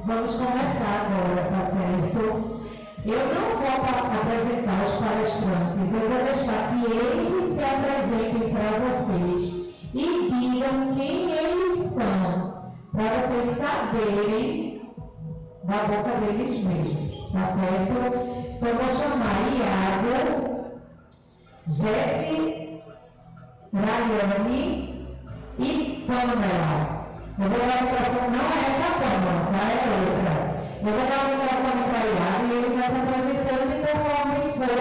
Vamos conversar agora, tá certo? Eu não vou apresentar os palestrantes, eu vou deixar que eles se apresentem para vocês e digam quem eles são, para vocês saberem da boca deles mesmos, tá certo? Então eu vou chamar Iago, Jesse, Rayane e Pamela. Eu vou dar o microfone, não é essa Pamela, tá? É outra. Eu vou dar o microfone para Iago e ele vai se apresentando e conforme for,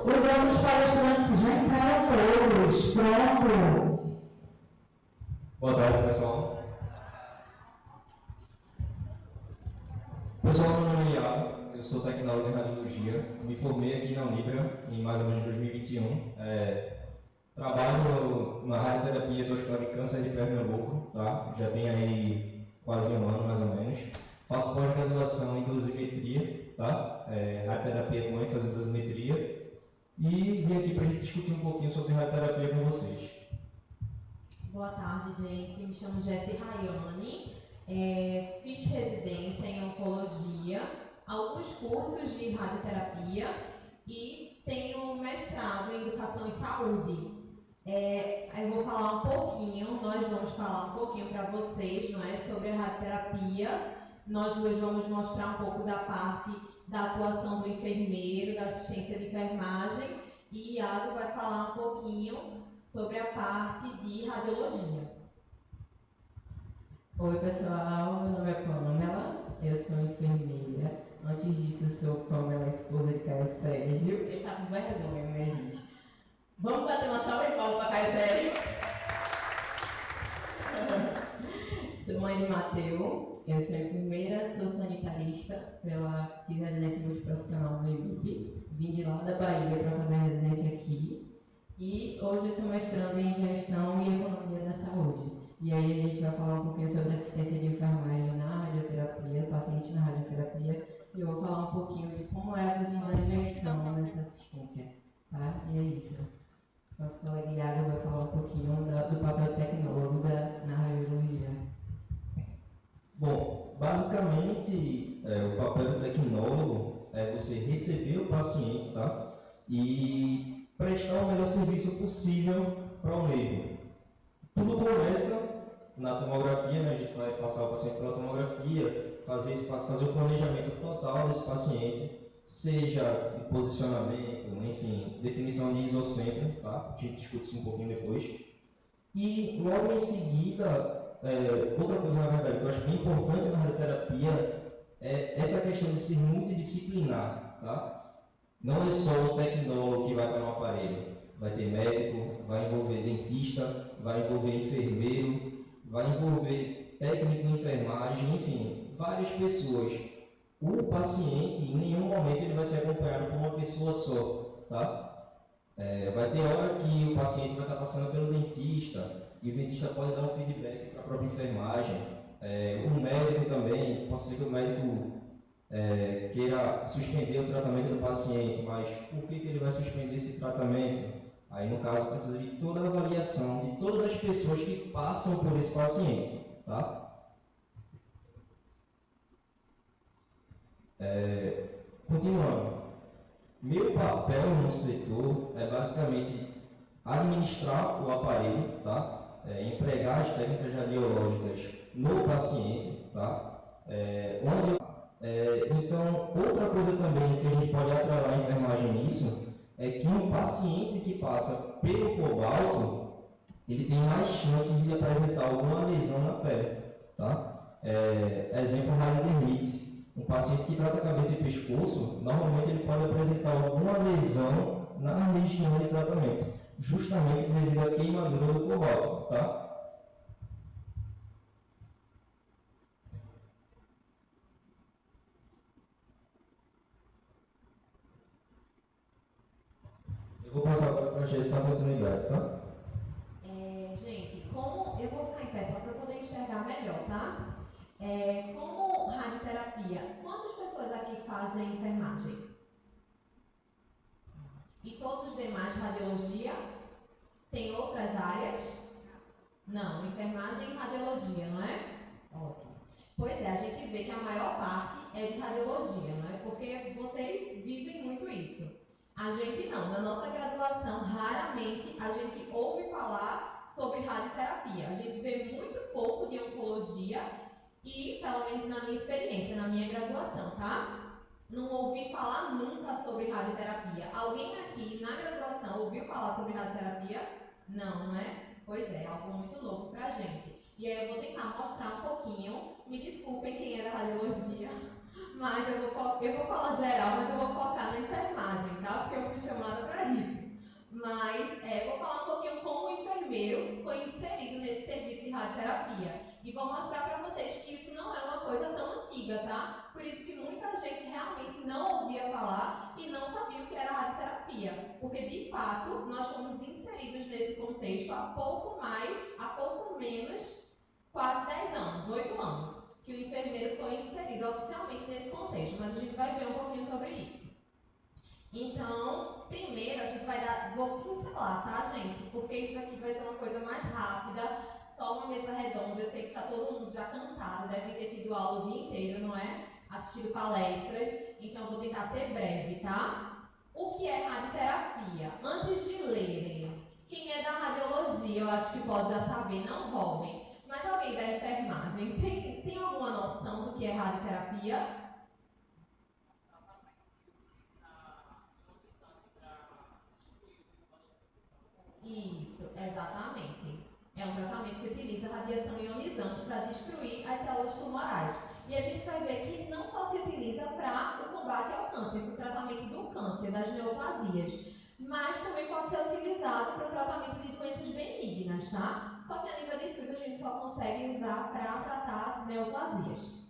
os outros palestrantes já entraram todos. Pronto. Boa tarde, pessoal. Pessoal, meu nome é Iago, eu sou tecnólogo em radiologia, me formei aqui na Unibra em mais ou menos 2021. Trabalho na radioterapia do Hospital de Câncer de Pernambuco, tá? Já tem aí quase um ano, mais ou menos. Faço pós-graduação em dosimetria, tá? Radioterapia com ênfase em dosimetria. E vim aqui para a gente discutir um pouquinho sobre radioterapia com vocês. Boa tarde, gente. Me chamo Jessie Rayane. Fiz residência em oncologia, alguns cursos de radioterapia e tenho mestrado em educação e saúde. Eu vou falar um pouquinho, nós vamos falar um pouquinho para vocês, não é, sobre a radioterapia. Nós dois vamos mostrar um pouco da parte da atuação do enfermeiro, da assistência de enfermagem, e Iago vai falar um pouquinho sobre a parte de radiologia. Oi pessoal, meu nome é Pamela, eu sou enfermeira. Antes disso, eu sou Pamela, esposa de Caio Sérgio. Ele tá com vergonha, minha gente. Vamos bater uma salva de palmas para Caio Sérgio. Sou mãe de Mateu, eu sou enfermeira, sou sanitarista, fiz residência multiprofissional no IMIP. Vim de lá da Bahia para fazer residência aqui. E hoje eu sou mestrando em gestão e economia da saúde. E aí a gente vai falar um pouquinho sobre assistência de enfermagem na radioterapia, paciente na radioterapia, e eu vou falar um pouquinho de como é a cozinha da gestão nessa assistência, tá? E é isso. Nosso colega Iago vai falar um pouquinho do papel tecnólogo na radiologia. Bom, basicamente, o papel do tecnólogo é você receber o paciente, tá? E prestar o melhor serviço possível para o mesmo. Tudo começa na tomografia, né? A gente vai passar o paciente pela tomografia, fazer o planejamento total desse paciente, seja em posicionamento, enfim, definição de isocentro, tá? A gente discute isso um pouquinho depois. E logo em seguida, outra coisa na verdade que eu acho bem importante na radioterapia é essa questão de ser multidisciplinar, tá? Não é só o tecnólogo que vai estar no aparelho. Vai ter médico, vai envolver dentista, vai envolver enfermeiro, vai envolver técnico de enfermagem, enfim, várias pessoas. O paciente, em nenhum momento, ele vai ser acompanhado por uma pessoa só, tá? Vai ter hora que o paciente vai estar passando pelo dentista e o dentista pode dar um feedback para a própria enfermagem. O médico também, pode ser que o médico queira suspender o tratamento do paciente, mas por que ele vai suspender esse tratamento? Aí, no caso, precisa de toda a avaliação de todas as pessoas que passam por esse paciente, tá? Continuando. Meu papel no setor é basicamente administrar o aparelho, tá? Empregar as técnicas radiológicas no paciente, tá? Então, outra coisa também que a gente pode atrelar a enfermagem nisso é que um paciente que passa pelo cobalto, ele tem mais chances de apresentar alguma lesão na pele, tá? Exemplo, radiodermite. Um paciente que trata cabeça e pescoço, normalmente ele pode apresentar alguma lesão na região de tratamento, justamente devido à queimadura do cobalto, tá? Eu vou passar para a Jéssica a continuidade, tá? Gente, eu vou ficar em pé só para poder enxergar melhor, tá? Como radioterapia, quantas pessoas aqui fazem enfermagem? E todos os demais, radiologia? Tem outras áreas? Não, enfermagem e radiologia, não é? Ótimo. Pois é, a gente vê que a maior parte é de radiologia, não é? Porque vocês vivem muito isso. A gente não, na nossa graduação, raramente a gente ouve falar sobre radioterapia. A gente vê muito pouco de oncologia e, pelo menos na minha experiência, na minha graduação, tá? Não ouvi falar nunca sobre radioterapia. Alguém aqui na graduação ouviu falar sobre radioterapia? Não, não é? Pois é, algo muito novo pra gente. E aí eu vou tentar mostrar um pouquinho, me desculpem quem é da radiologia, mas eu vou falar geral, mas eu vou focar na enfermagem, tá? Porque eu fui chamada para isso. Mas vou falar um pouquinho como o enfermeiro foi inserido nesse serviço de radioterapia. E vou mostrar para vocês que isso não é uma coisa tão antiga, tá? Por isso que muita gente realmente não ouvia falar e não sabia o que era radioterapia. Porque, de fato, nós fomos inseridos nesse contexto há pouco menos, quase 10 anos, 8 anos, que o enfermeiro foi inserido oficialmente nesse contexto. Mas a gente vai ver um pouquinho sobre isso. Então, primeiro a gente vou pincelar, tá, gente? Porque isso aqui vai ser uma coisa mais rápida, só uma mesa redonda. Eu sei que tá todo mundo já cansado, deve ter tido aula o dia inteiro, não é? Assistido palestras, então vou tentar ser breve, tá? O que é radioterapia? Antes de lerem, quem é da radiologia, eu acho que pode já saber, não roubem. Mas alguém da enfermagem tem alguma noção do que é radioterapia? Isso, exatamente. É um tratamento que utiliza radiação ionizante para destruir as células tumorais. E a gente vai ver que não só se utiliza para o combate ao câncer, para o tratamento do câncer, das neoplasias, mas também pode ser utilizado para o tratamento de doenças benignas, tá? Só que a nível de SUS a gente só consegue usar para tratar neoplasias.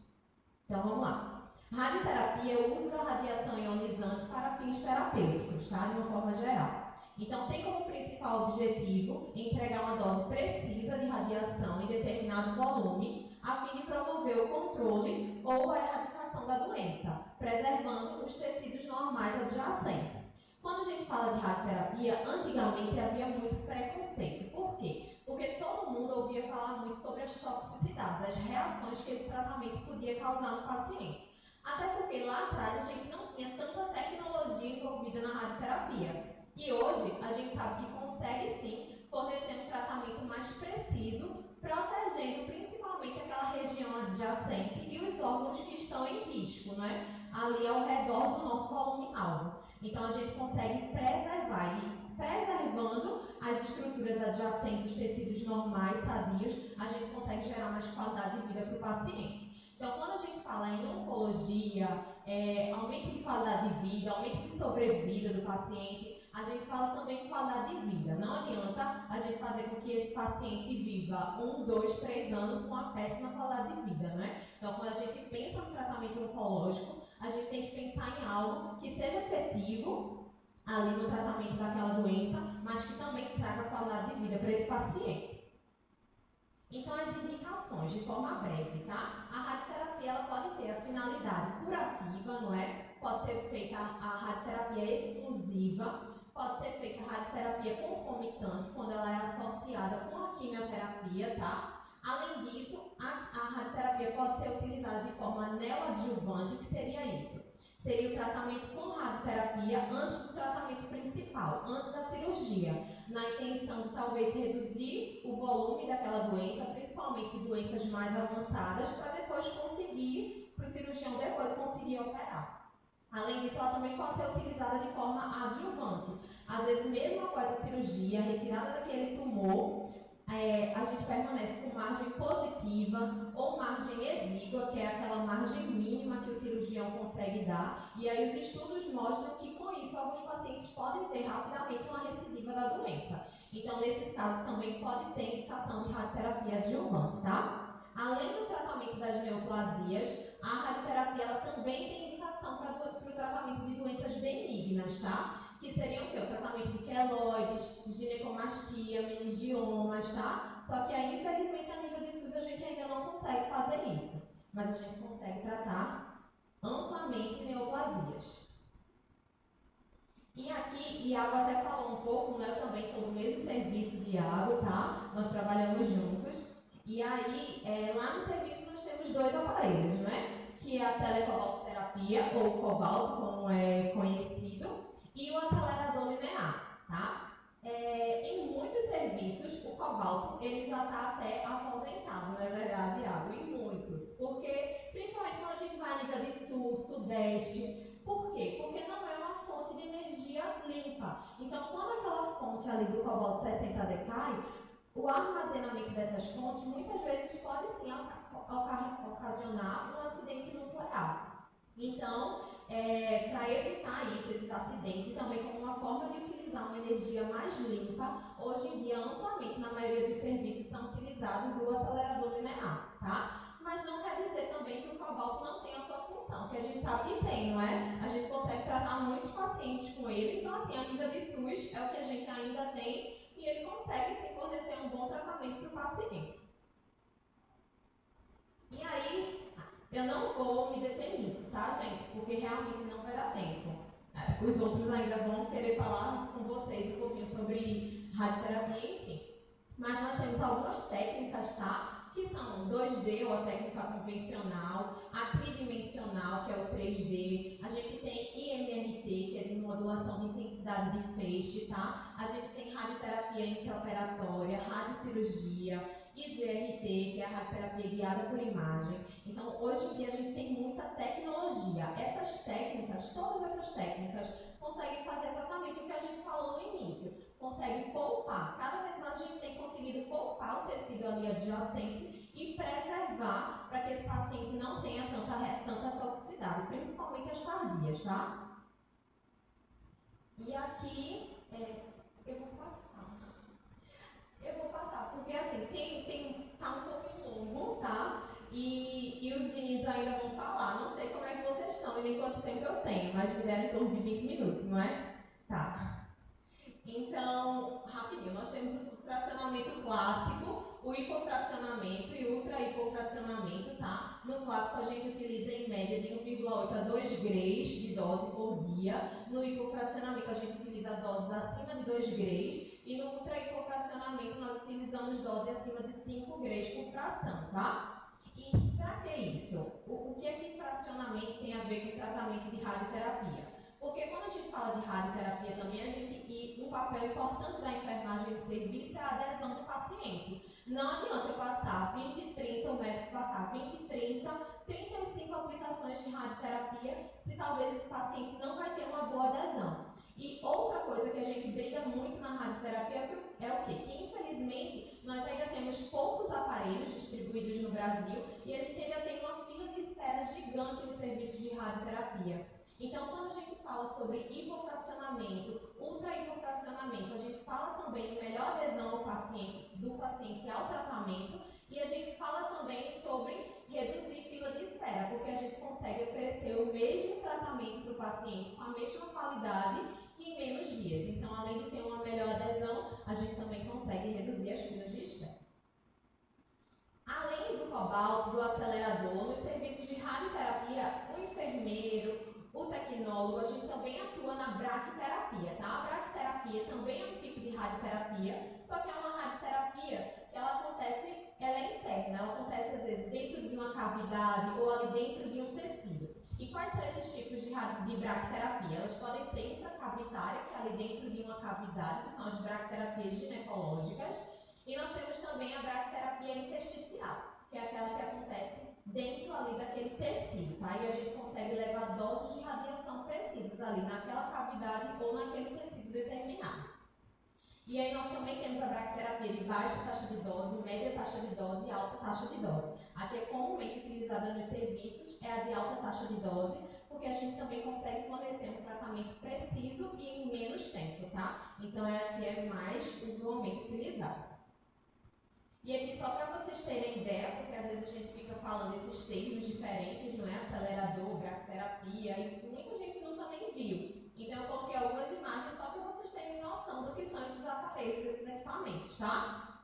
Então vamos lá. Radioterapia é o uso da radiação ionizante para fins terapêuticos, tá? De uma forma geral. Então, tem como principal objetivo entregar uma dose precisa de radiação em determinado volume, a fim de promover o controle ou a erradicação da doença, preservando os tecidos normais adjacentes. Quando a gente fala de radioterapia, antigamente havia muito preconceito. Por quê? Porque todo mundo ouvia falar muito sobre as toxicidades, as reações que esse tratamento podia causar no paciente. Até porque lá atrás a gente não tinha tanta tecnologia envolvida na radioterapia. E hoje a gente sabe que consegue sim fornecer um tratamento mais preciso, protegendo principalmente aquela região adjacente e os órgãos que estão em risco, não é? Ali ao redor do nosso volume-alvo. Então a gente consegue preservar e preservando as estruturas adjacentes, os tecidos normais, sadios, a gente consegue gerar mais qualidade de vida para o paciente. Então, quando a gente fala em oncologia, aumento de qualidade de vida, aumento de sobrevida do paciente, a gente fala também em qualidade de vida. Não adianta a gente fazer com que esse paciente viva 1, 2, 3 anos com uma péssima qualidade de vida, né? Então, quando a gente pensa no tratamento oncológico, a gente tem que pensar em algo que seja efetivo ali no tratamento daquela doença, mas que também traga qualidade de vida para esse paciente. Então, as indicações, de forma breve, tá? A radioterapia ela pode ter a finalidade curativa, não é? Pode ser feita a radioterapia exclusiva, pode ser feita a radioterapia concomitante, quando ela é associada com a quimioterapia, tá? Além disso, a radioterapia pode ser utilizada de forma neoadjuvante. O que seria isso? Seria o tratamento com radioterapia antes do tratamento principal, antes da cirurgia, na intenção de talvez reduzir o volume daquela doença, principalmente doenças mais avançadas, para depois conseguir, para o cirurgião depois conseguir operar. Além disso, ela também pode ser utilizada de forma adjuvante. Às vezes, mesmo após a cirurgia, a retirada daquele tumor, a gente permanece com margem positiva ou margem exígua, que é aquela margem mínima que o cirurgião consegue dar. E aí os estudos mostram que com isso alguns pacientes podem ter rapidamente uma recidiva da doença. Então, nesses casos também pode ter indicação de radioterapia adjuvante, tá? Além do tratamento das neoplasias, a radioterapia ela também tem indicação para o tratamento de doenças benignas, tá? Que seriam o quê? O tratamento de queloides, ginecomastia, meningiomas, tá? Só que aí, infelizmente, a nível de SUS a gente ainda não consegue fazer isso. Mas a gente consegue tratar amplamente neoplasias. E aqui, Iago até falou um pouco, né? Eu também sou do mesmo serviço de Iago, tá? Nós trabalhamos juntos. E aí, lá no serviço nós temos temos dois aparelhos, né? Que é a telecobaltoterapia, ou cobalto, como é conhecido, e o acelerador linear, tá? Em muitos serviços, o cobalto ele já está até aposentado, não é verdade, Iago? Em muitos, porque principalmente quando a gente vai a nível de sul, sudeste, por quê? Porque não é uma fonte de energia limpa. Então, quando aquela fonte ali do cobalto 60 decai, o armazenamento dessas fontes muitas vezes pode sim ocasionar um acidente nuclear. Então, para evitar isso, esses acidentes, e também como uma forma de utilizar uma energia mais limpa, hoje em dia, amplamente, na maioria dos serviços, são utilizados o acelerador linear, tá? Mas não quer dizer também que o cobalto não tem a sua função, que a gente sabe que tem, não é? A gente consegue tratar muitos pacientes com ele, então, assim, a nível de SUS é o que a gente ainda tem, e ele consegue, sim, fornecer um bom tratamento para o paciente. E aí, eu não vou me deter nisso, tá, gente? Porque realmente não vai dar tempo. Os outros ainda vão querer falar com vocês um pouquinho sobre radioterapia, enfim. Mas nós temos algumas técnicas, tá? Que são 2D, ou a técnica convencional, a tridimensional, que é o 3D. A gente tem IMRT, que é de modulação de intensidade de feixe, tá? A gente tem radioterapia intraoperatória, radiocirurgia, IGRT, que é a radioterapia guiada por imagem. Então, hoje em dia a gente tem muita tecnologia. Essas técnicas, todas essas técnicas, conseguem fazer exatamente o que a gente falou no início. Conseguem poupar. Cada vez mais a gente tem conseguido poupar o tecido ali adjacente e preservar para que esse paciente não tenha tanta toxicidade, principalmente as tardias, tá? E aqui, eu vou passar, porque assim, tá um pouquinho longo, tá? E os meninos ainda vão falar. Não sei como é que vocês estão e nem quanto tempo eu tenho, mas me deram em torno de 20 minutos, não é? Tá. Então, rapidinho, nós temos o fracionamento clássico, o hipofracionamento e o ultra-hipofracionamento, tá? No clássico a gente utiliza em média de 1,8 a 2 grays de dose por dia. No hipofracionamento a gente utiliza doses acima de 2 grays e no ultra-hipofracionamento nós utilizamos dose acima de 5 grays por fração, tá? E para que isso? O que é que fracionamento tem a ver com o tratamento de radioterapia? Porque quando a gente fala de radioterapia também, e um papel importante da enfermagem do serviço é a adesão do paciente. Não adianta eu passar 20, 30, o médico passar 20, 30, 35 aplicações de radioterapia, se talvez esse paciente não vai ter uma boa adesão. E outra coisa que a gente briga muito na radioterapia é o quê? Que infelizmente nós ainda temos poucos aparelhos distribuídos no Brasil e a gente ainda tem uma fila de espera gigante nos serviços de radioterapia. Então, quando a gente fala sobre hipofracionamento, ultra-hipofracionamento, a gente fala também em melhor adesão do paciente ao tratamento e a gente fala também sobre reduzir fila de espera, porque a gente consegue oferecer o mesmo tratamento para o paciente com a mesma qualidade e em menos dias. Então, além de ter uma melhor adesão, a gente também consegue reduzir as filas de espera. Além do cobalto, do acelerador, nos serviços de radioterapia, o enfermeiro, o tecnólogo, a gente também atua na braquiterapia, tá? A braquiterapia também é um tipo de radioterapia, só que é uma radioterapia que ela é interna, ela acontece às vezes dentro de uma cavidade ou ali dentro de um tecido. E quais são esses tipos de braquiterapia? Elas podem ser intracavitária, que é ali dentro de uma cavidade, que são as braquiterapias ginecológicas, e nós temos também a braquiterapia intersticial, que é aquela que acontece dentro ali daquele tecido, tá? E a gente consegue levar doses de radiação precisas ali naquela cavidade ou naquele tecido determinado. E aí nós também temos a braquiterapia de baixa taxa de dose, média taxa de dose e alta taxa de dose. A que é comumente utilizada nos serviços é a de alta taxa de dose, porque a gente também consegue fornecer um tratamento preciso e em menos tempo, tá? Então é a que é mais usualmente utilizada. E aqui só para vocês terem ideia, porque às vezes a gente fica falando esses termos diferentes, não é? Acelerador, braquiterapia, e muita gente nunca nem viu. Então eu coloquei algumas imagens só para vocês terem noção do que são esses aparelhos, esses equipamentos, tá?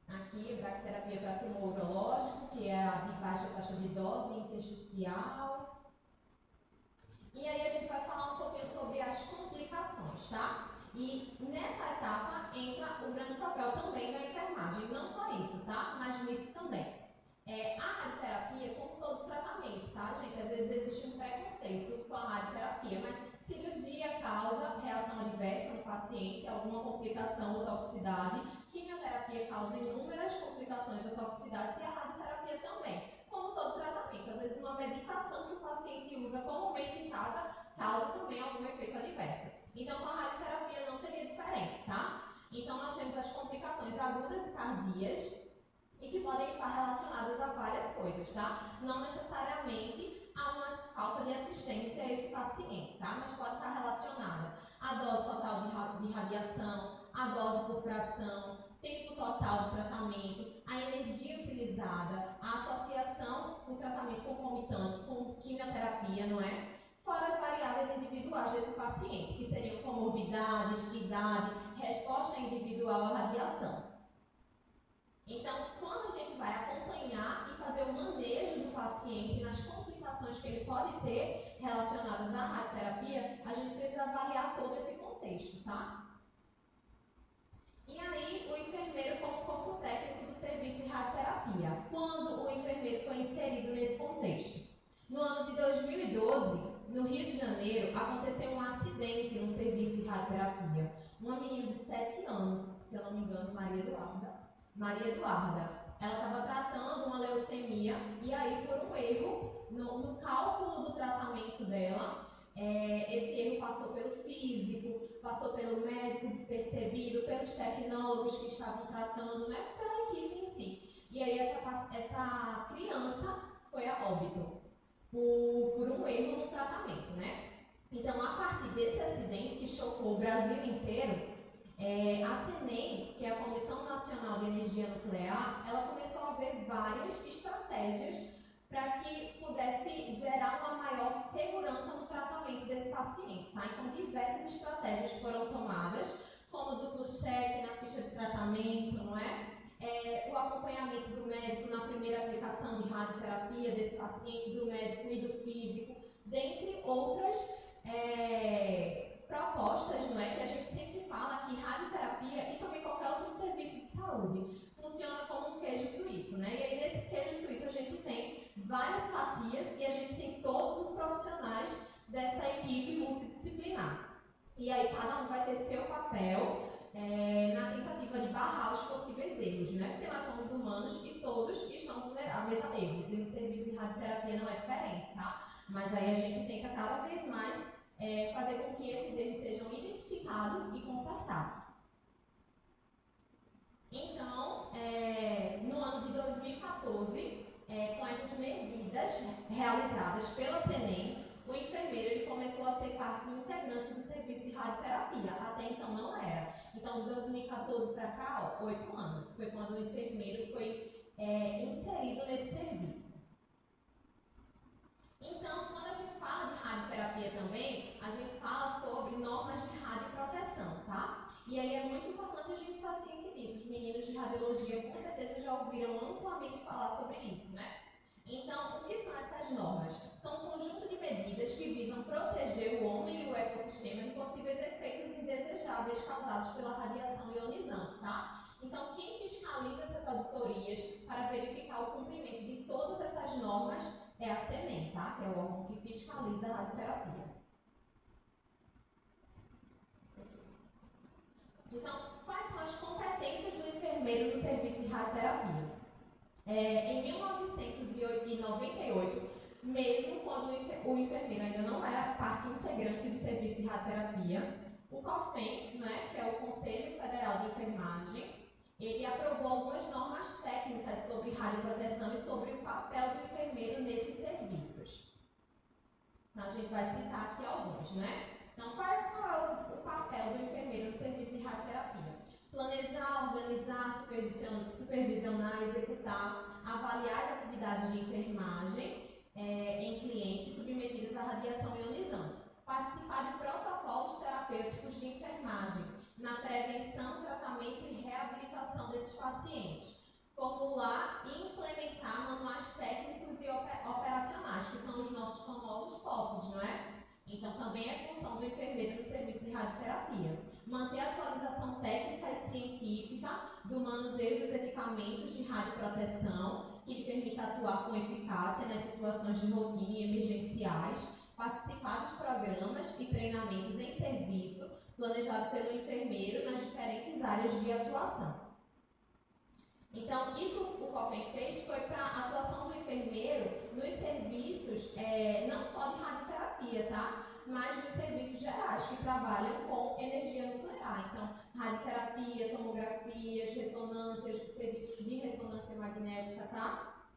Aqui, braquiterapia para tumor urológico, que é a de baixa taxa de dose, intersticial. E aí a gente vai falar um pouquinho sobre as complicações, tá? E nessa etapa entra o grande papel também da enfermagem. Não só isso, tá? Mas nisso também. A radioterapia, como todo tratamento, tá, gente? Às vezes existe um preconceito com a radioterapia, mas cirurgia causa reação adversa no paciente, alguma complicação ou toxicidade. Quimioterapia causa inúmeras complicações ou toxicidades e a radioterapia também. Como todo tratamento, às vezes uma medicação que o paciente usa comumente em casa causa também algum efeito adverso. Então, com a radioterapia não seria diferente, tá? Então, nós temos as complicações agudas e tardias, e que podem estar relacionadas a várias coisas, tá? Não necessariamente a uma falta de assistência a esse paciente, tá? Mas pode estar relacionada à dose total de radiação, à dose por fração, tempo total do tratamento, a energia utilizada, a associação do tratamento concomitante com quimioterapia, não é? Fora as variáveis individuais desse paciente, que seriam comorbidades, idade, resposta individual à radiação. Então, quando a gente vai acompanhar e fazer o manejo do paciente nas complicações que ele pode ter relacionadas à radioterapia, a gente precisa avaliar todo esse contexto, tá? E aí, o enfermeiro como corpo técnico do serviço de radioterapia. Quando o enfermeiro foi inserido nesse contexto? No ano de 2012, no Rio de Janeiro, aconteceu um acidente no serviço de radioterapia. Uma menina de 7 anos, se eu não me engano, Maria Eduarda, ela estava tratando uma leucemia e aí por um erro no cálculo do tratamento dela, esse erro passou pelo físico, passou pelo médico despercebido, pelos tecnólogos que estavam tratando, né, pela equipe em si. E aí essa criança foi a óbito por um erro no tratamento, né? Então, a partir desse acidente que chocou o Brasil inteiro, a CENEM, que é a Comissão Nacional de Energia Nuclear, ela começou a ver várias estratégias para que pudesse gerar uma maior segurança no tratamento desse paciente, tá? Então, diversas estratégias foram tomadas, como duplo check na ficha de tratamento, não é? O acompanhamento do médico na primeira aplicação de radioterapia desse paciente, do médico e do físico, dentre outras propostas, não é? Que a gente sempre fala que radioterapia e também qualquer outro serviço de saúde funciona como um queijo suíço, né? E aí nesse queijo suíço a gente tem várias fatias e a gente tem todos os profissionais dessa equipe multidisciplinar. E aí cada um vai ter seu papel na tentativa de barrar os possíveis erros, né? Porque nós somos humanos e todos estão vulneráveis a erros. E no serviço de radioterapia não é diferente, tá? Mas aí a gente tenta cada vez mais fazer com que esses erros sejam identificados e consertados. Então, no ano de 2014, com essas medidas realizadas pela CENEM, o enfermeiro ele começou a ser parte integrante do serviço de radioterapia. Até então não era. Então, de 2014 para cá, 8 anos, foi quando o enfermeiro foi inserido nesse serviço. Então, quando a gente fala de radioterapia também, a gente fala sobre normas de radioproteção, tá? E aí é muito importante a gente estar ciente disso. Os meninos de radiologia com certeza já ouviram amplamente falar sobre isso, né? Então, o que são essas normas? São um conjunto de medidas que visam proteger o homem e o ecossistema de possíveis efeitos indesejáveis causados pela radiação ionizante, tá? Então, quem fiscaliza essas auditorias para verificar o cumprimento de todas essas normas é a CENEM, tá? Que é o órgão que fiscaliza a radioterapia. Então, quais são as competências do enfermeiro no serviço de radioterapia? Em 1998, mesmo quando o enfermeiro ainda não era parte integrante do serviço de radioterapia, o COFEN, né, que é o Conselho Federal de Enfermagem, ele aprovou algumas normas técnicas sobre radioproteção e sobre o papel do enfermeiro nesses serviços. Então, a gente vai citar aqui alguns, né? Então, qual é o papel do enfermeiro no serviço de radioterapia? Planejar, organizar, supervisionar, executar, avaliar as atividades de enfermagem em clientes submetidos à radiação ionizante. Participar de protocolos terapêuticos de enfermagem na prevenção, tratamento e reabilitação desses pacientes. Formular e implementar manuais técnicos e operacionais, que são os nossos famosos POPs, não é? Então, também é função do enfermeiro no serviço de radioterapia. manter a atualização técnica e científica do manuseio dos equipamentos de radioproteção, que lhe permita atuar com eficácia nas situações de rotina e emergenciais, participar dos programas e treinamentos em serviço planejado pelo enfermeiro nas diferentes áreas de atuação. Então, isso o COFEN fez foi para a atuação do enfermeiro nos serviços, não só de radioterapia, tá? Mas nos serviços gerais, que trabalham com energia nuclear. Então, radioterapia, tomografias, ressonâncias, serviços de ressonância magnética, tá?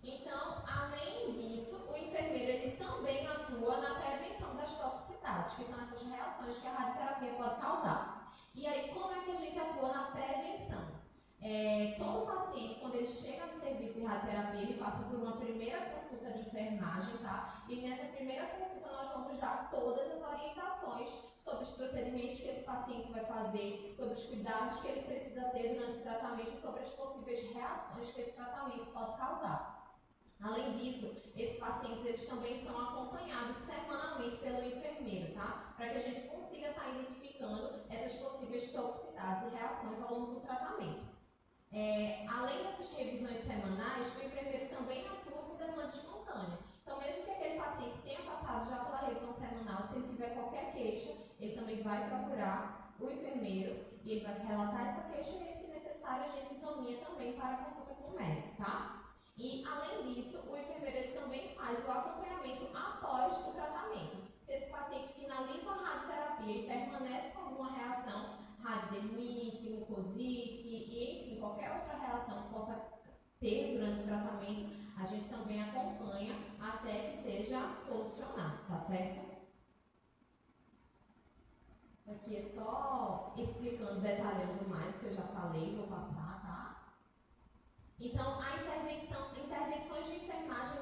Então, além disso, o enfermeiro ele também atua na prevenção das toxicidades, que são essas reações que a radioterapia pode causar. E aí, como é que a gente atua na prevenção? Todo paciente, quando ele chega no serviço de radioterapia, ele passa por uma primeira consulta de enfermagem, tá? E nessa primeira consulta nós vamos dar todas as orientações sobre os procedimentos que esse paciente vai fazer, sobre os cuidados que ele precisa ter durante o tratamento, sobre as possíveis reações que esse tratamento pode causar. Além disso, esses pacientes eles também são acompanhados semanalmente pelo enfermeiro, tá? Para que a gente consiga estar identificando essas possíveis toxicidades e reações ao longo do tratamento. Além dessas revisões semanais, o enfermeiro também atua com demanda espontânea. Então, mesmo que aquele paciente tenha passado já pela revisão semanal, se ele tiver qualquer queixa, ele também vai procurar o enfermeiro e ele vai relatar essa queixa e, se necessário, a gente encaminha também para a consulta com o médico, tá? E, além disso, o enfermeiro ele também faz o acompanhamento após o tratamento. Se esse paciente finaliza a radioterapia e permanece com alguma reação, radiodermite, mucosite e, enfim, qualquer outra reação que possa ter durante o tratamento, a gente também acompanha até que seja solucionado, tá certo? Isso aqui é só explicando, detalhando mais o que eu já falei, vou passar, tá? Então, intervenções de enfermagem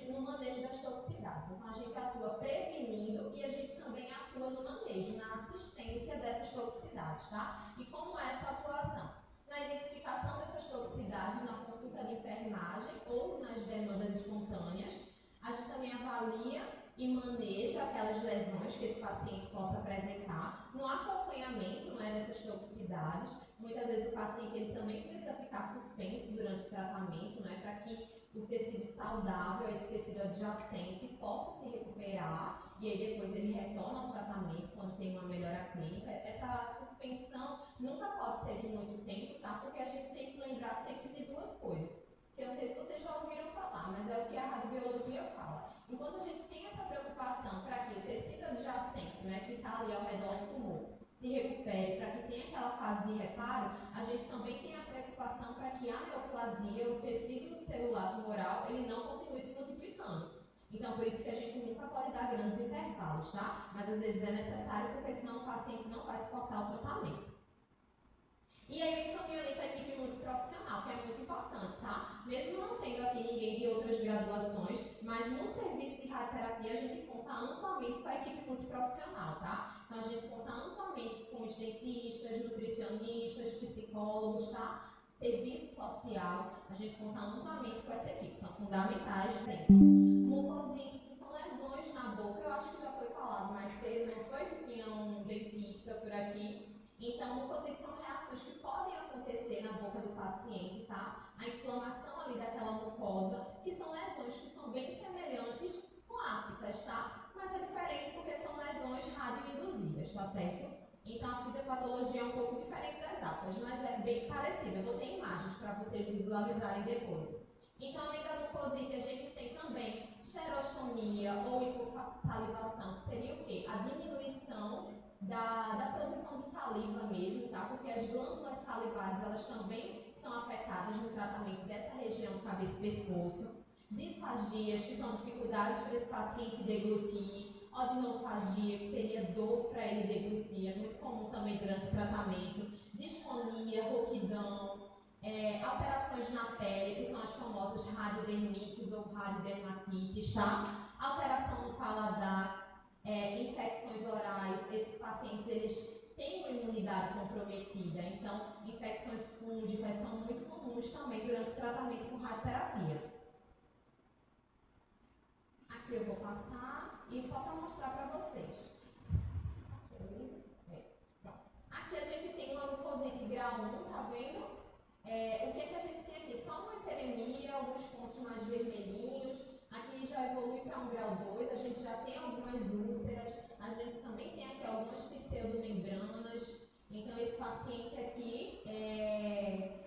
no manejo das toxicidades. Então, a gente atua prevenindo e a gente também atua no manejo, na assistência dessas toxicidades, tá? E como é essa atuação? Na identificação dessas toxicidades, na consulta de enfermagem ou nas demandas espontâneas, a gente também avalia e maneja aquelas lesões que esse paciente possa apresentar, no acompanhamento dessas toxicidades. Muitas vezes o paciente ele também precisa ficar suspenso durante o tratamento, para que o tecido saudável, esse tecido adjacente, possa se recuperar e aí depois ele retorna ao tratamento quando tem uma melhora clínica. Essa suspensão nunca pode ser de muito tempo, tá? Porque a gente tem que lembrar sempre de duas coisas. Que eu não sei se vocês já ouviram falar, mas é o que a radiobiologia fala. Enquanto a gente tem essa preocupação para que o tecido adjacente, que está ali ao redor do tumor, se recupere, para que tenha aquela fase de reparo, a gente também tem a preocupação para que a neoplasia, o tecido celular tumoral, ele não continue se multiplicando. Então, por isso que a gente nunca pode dar grandes intervalos, tá? Mas às vezes é necessário, porque senão o paciente não vai suportar o tratamento. E aí o encaminhamento da equipe multiprofissional, que é muito importante, tá? Mesmo não tendo aqui ninguém de outras graduações, mas no serviço de radioterapia a gente conta amplamente com a equipe multiprofissional, tá? Então a gente conta amplamente com os dentistas, nutricionistas, psicólogos, tá? Serviço social, a gente conta amplamente com essa equipe, são fundamentais sempre. Mucosite, que são lesões na boca, eu acho que já foi falado mais cedo, não foi que tinha um dentista por aqui. Então, mucosite são reações que podem acontecer na boca do paciente, tá? A inflamação ali daquela mucosa, que são lesões que são bem semelhantes com aftas, tá? Mas é diferente porque são lesões radioinduzidas, tá certo? Então, a fisiopatologia é um pouco diferente das aftas, mas é bem parecida. Eu vou ter imagens para vocês visualizarem depois. Então, além da mucosite, a gente tem também xerostomia ou hipossalivação, que seria o quê? A diminuição da produção de saliva mesmo, tá? Porque as glândulas salivares, elas também são afetadas no tratamento dessa região do cabeça e pescoço. Disfagias, que são dificuldades para esse paciente deglutir. Odinofagia, que seria dor para ele deglutir, é muito comum também durante o tratamento. Disfonia, rouquidão, alterações na pele, que são as famosas radiodermites ou radiodermatites, tá? Alteração no paladar, infecções orais, esses pacientes eles têm uma imunidade comprometida, então infecções fúngicas são muito comuns também durante o tratamento com radioterapia. Aqui eu vou passar e só para mostrar para vocês. Aqui eu alguns pontos mais vermelhinhos. Aqui já evolui para um grau 2, a gente já tem algumas úlceras, a gente também tem aqui algumas pseudomembranas. Então, esse paciente aqui,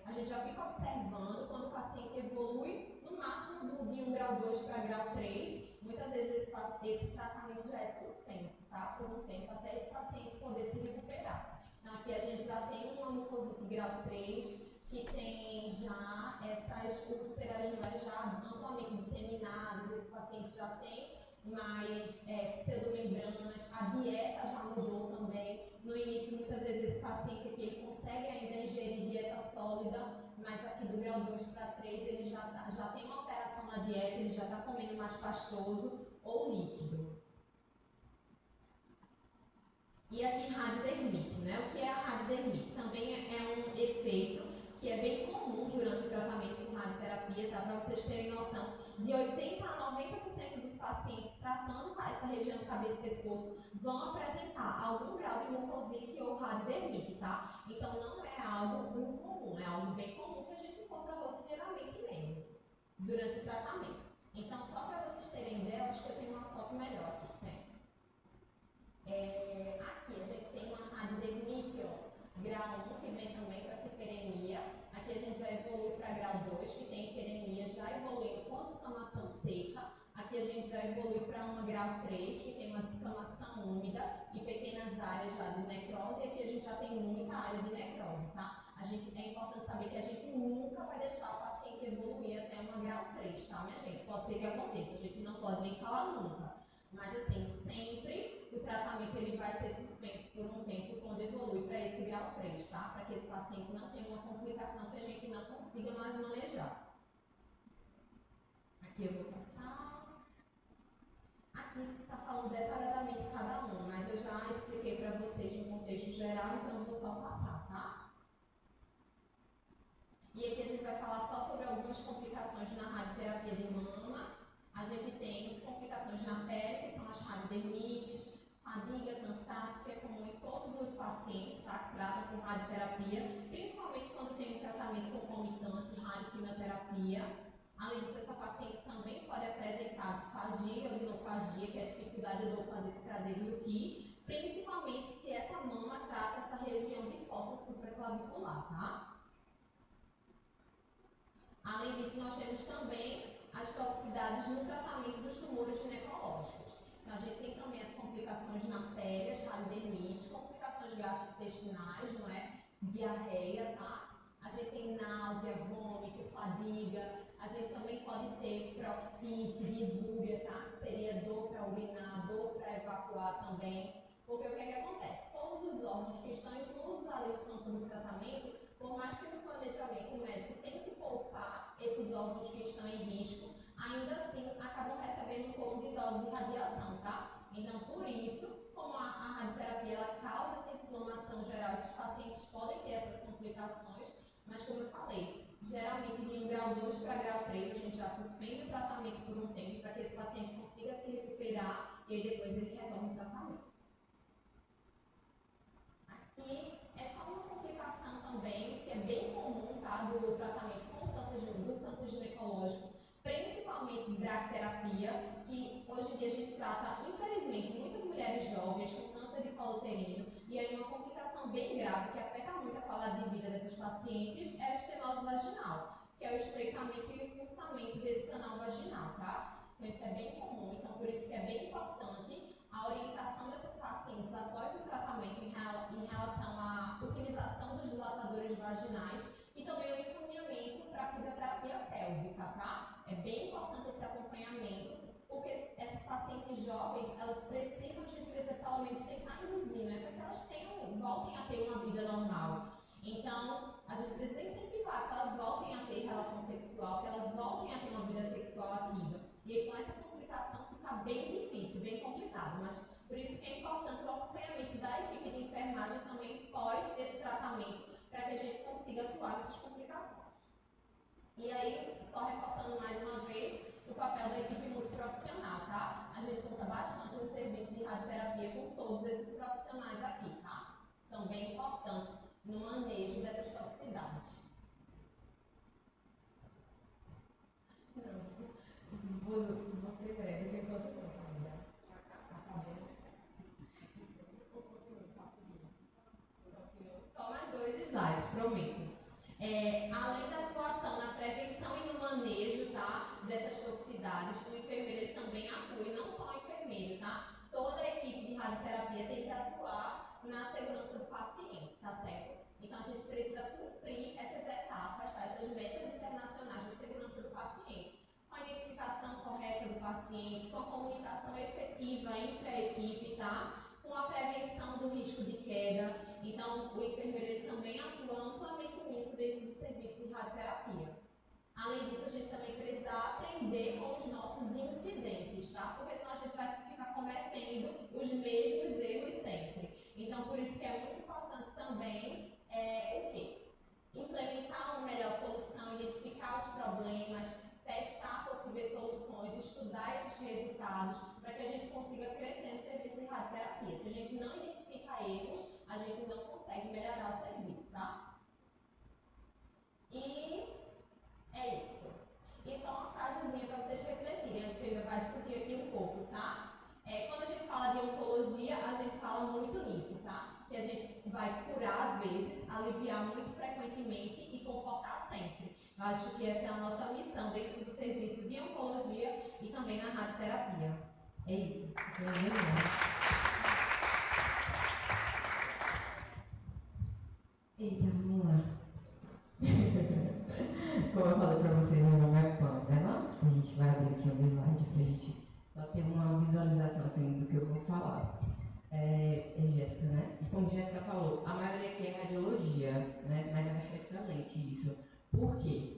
a gente já fica observando quando o paciente evolui no máximo de um grau 2 para grau 3. Muitas vezes esse tratamento já é suspenso, tá? Por um tempo, até esse paciente poder se recuperar. Então, aqui a gente já tem uma mucosite grau 3, que tem já essas úlceras já amplamente disseminadas, esse paciente já tem mais pseudomembranas, a dieta já mudou também. No início, muitas vezes, esse paciente aqui ele consegue ainda ingerir dieta sólida, mas aqui do grau 2 para 3 ele já tem uma alteração na dieta, ele já está comendo mais pastoso ou líquido. E aqui radiodermite, né? O que é a radiodermite? Também é um efeito que é bem comum durante o tratamento com radioterapia, tá? Para vocês terem noção, de 80 a 90% dos pacientes tratando essa região do cabeça e pescoço vão apresentar algum grau de mucosite ou radiodermite, tá? Então não é algo incomum, é algo bem comum que a gente encontra rotineiramente mesmo, durante o tratamento. Então, só para vocês terem ideia, eu acho que eu tenho uma foto melhor aqui, né? Aqui a gente tem uma radiodermite, ó, grau 1, que vem também com essa hiperemia. Aqui a gente já evolui para grau 2, que tem hiperemia já evoluindo com descamação seca. Aqui a gente já evolui para uma grau 3, que tem uma descamação úmida e pequenas áreas já de necrose. E aqui a gente já tem muita área de necrose, tá? É importante saber que a gente nunca vai deixar o paciente evoluir até uma grau 3, tá, minha gente? Pode ser que aconteça, a gente não pode nem falar nunca. Mas assim, sempre o tratamento ele vai ser suspenso por um tempo quando evolui para esse grau 3, tá? Para que esse paciente não tenha uma complicação que a gente não consiga mais manejar. Aqui eu vou passar. Aqui está falando detalhadamente cada um, mas eu já expliquei para vocês no contexto geral, então eu vou só passar, tá? E aqui a gente vai falar só sobre algumas complicações na radioterapia de mama. A gente tem complicações na pele, que são as radiodermites, fadiga, cansaço, que é comum em todos os pacientes, tá, que tratam com radioterapia, principalmente quando tem um tratamento concomitante, radioquimioterapia. Além disso, essa paciente também pode apresentar disfagia ou dinofagia, que é a dificuldade do para deglutir, principalmente se essa mama trata essa região de fossa supraclavicular, tá? Além disso, nós temos também as toxicidades no tratamento dos tumores ginecológicos. Então, a gente tem também as complicações na pele, as radiodermites, complicações gastrointestinais, não é? Diarreia, tá? A gente tem náusea, vômito, fadiga. A gente também pode ter proctite, disúria, tá? Que seria dor para urinar, dor para evacuar também. Porque o que é que acontece? Todos os órgãos que estão inclusos ali no campo do tratamento, por mais que no planejamento o médico tente poupar esses órgãos que estão em risco, ainda assim acabam recebendo um pouco de dose de radiação, tá? Então, por isso, como a radioterapia ela causa essa inflamação geral, esses pacientes podem ter essas complicações, mas como eu falei, geralmente de um grau 2 para grau 3 a gente já suspende o tratamento por um tempo para que esse paciente consiga se recuperar e aí depois ele retorna o tratamento. Aqui é só uma complicação também, que é bem comum, tá, do tratamento com do câncer ginecológico, principalmente bracterapia, que hoje em dia a gente trata, infelizmente, muitas mulheres jovens com câncer de colo uterino, e aí uma complicação bem grave que afeta muito a qualidade de vida dessas pacientes é a estenose vaginal, que é o estreitamento e o encurtamento desse canal vaginal, tá? Então isso é bem comum, então por isso que é bem importante a orientação dessas pacientes após o tratamento em relação à utilização dos dilatadores vaginais e também o encaminhamento para a fisioterapia pélvica, tá? É bem importante esse acompanhamento, porque essas pacientes jovens, elas precisam, a gente precisa pelo menos tentar induzir, né? Para que elas voltem a ter uma vida normal. Então, a gente precisa incentivar que elas voltem a ter relação sexual, que elas voltem a ter uma vida sexual ativa. E aí, com essa complicação fica bem difícil, bem complicado, mas por isso dessas toxicidades, o enfermeiro ele também atua, e não só o enfermeiro, tá? Toda a equipe de radioterapia tem que atuar na segurança do paciente, tá certo? Então a gente precisa cumprir essas etapas, tá? Essas metas internacionais de segurança do paciente, com a identificação correta do paciente, com a comunicação efetiva entre a equipe, tá? Com a prevenção do risco de queda. Então, o enfermeiro ele também atua amplamente nisso dentro do serviço de radioterapia. Além disso, a gente também precisa aprender com os nossos incidentes, tá? Porque senão a gente vai ficar cometendo os mesmos erros sempre. Então, por isso que é muito importante também o quê? Implementar uma melhor solução, identificar os problemas, testar possíveis soluções, estudar esses resultados, para que a gente consiga crescer no serviço de radioterapia. Se a gente não identifica erros, a gente não consegue melhorar o serviço, tá? E é isso. E só uma frasezinha para vocês refletirem, a gente ainda vai discutir aqui um pouco, tá? Quando a gente fala de oncologia, a gente fala muito nisso, tá? Que a gente vai curar às vezes, aliviar muito frequentemente e confortar sempre. Eu acho que essa é a nossa missão dentro do serviço de oncologia e também na radioterapia. É isso. Eita, vamos lá. Como eu falei para vocês, meu nome é Pamela. A gente vai abrir aqui um slide para a gente só ter uma visualização assim, do que eu vou falar. É Jéssica, né? E como Jéssica falou, a maioria aqui é radiologia, né? Mas eu acho excelente isso. Por quê?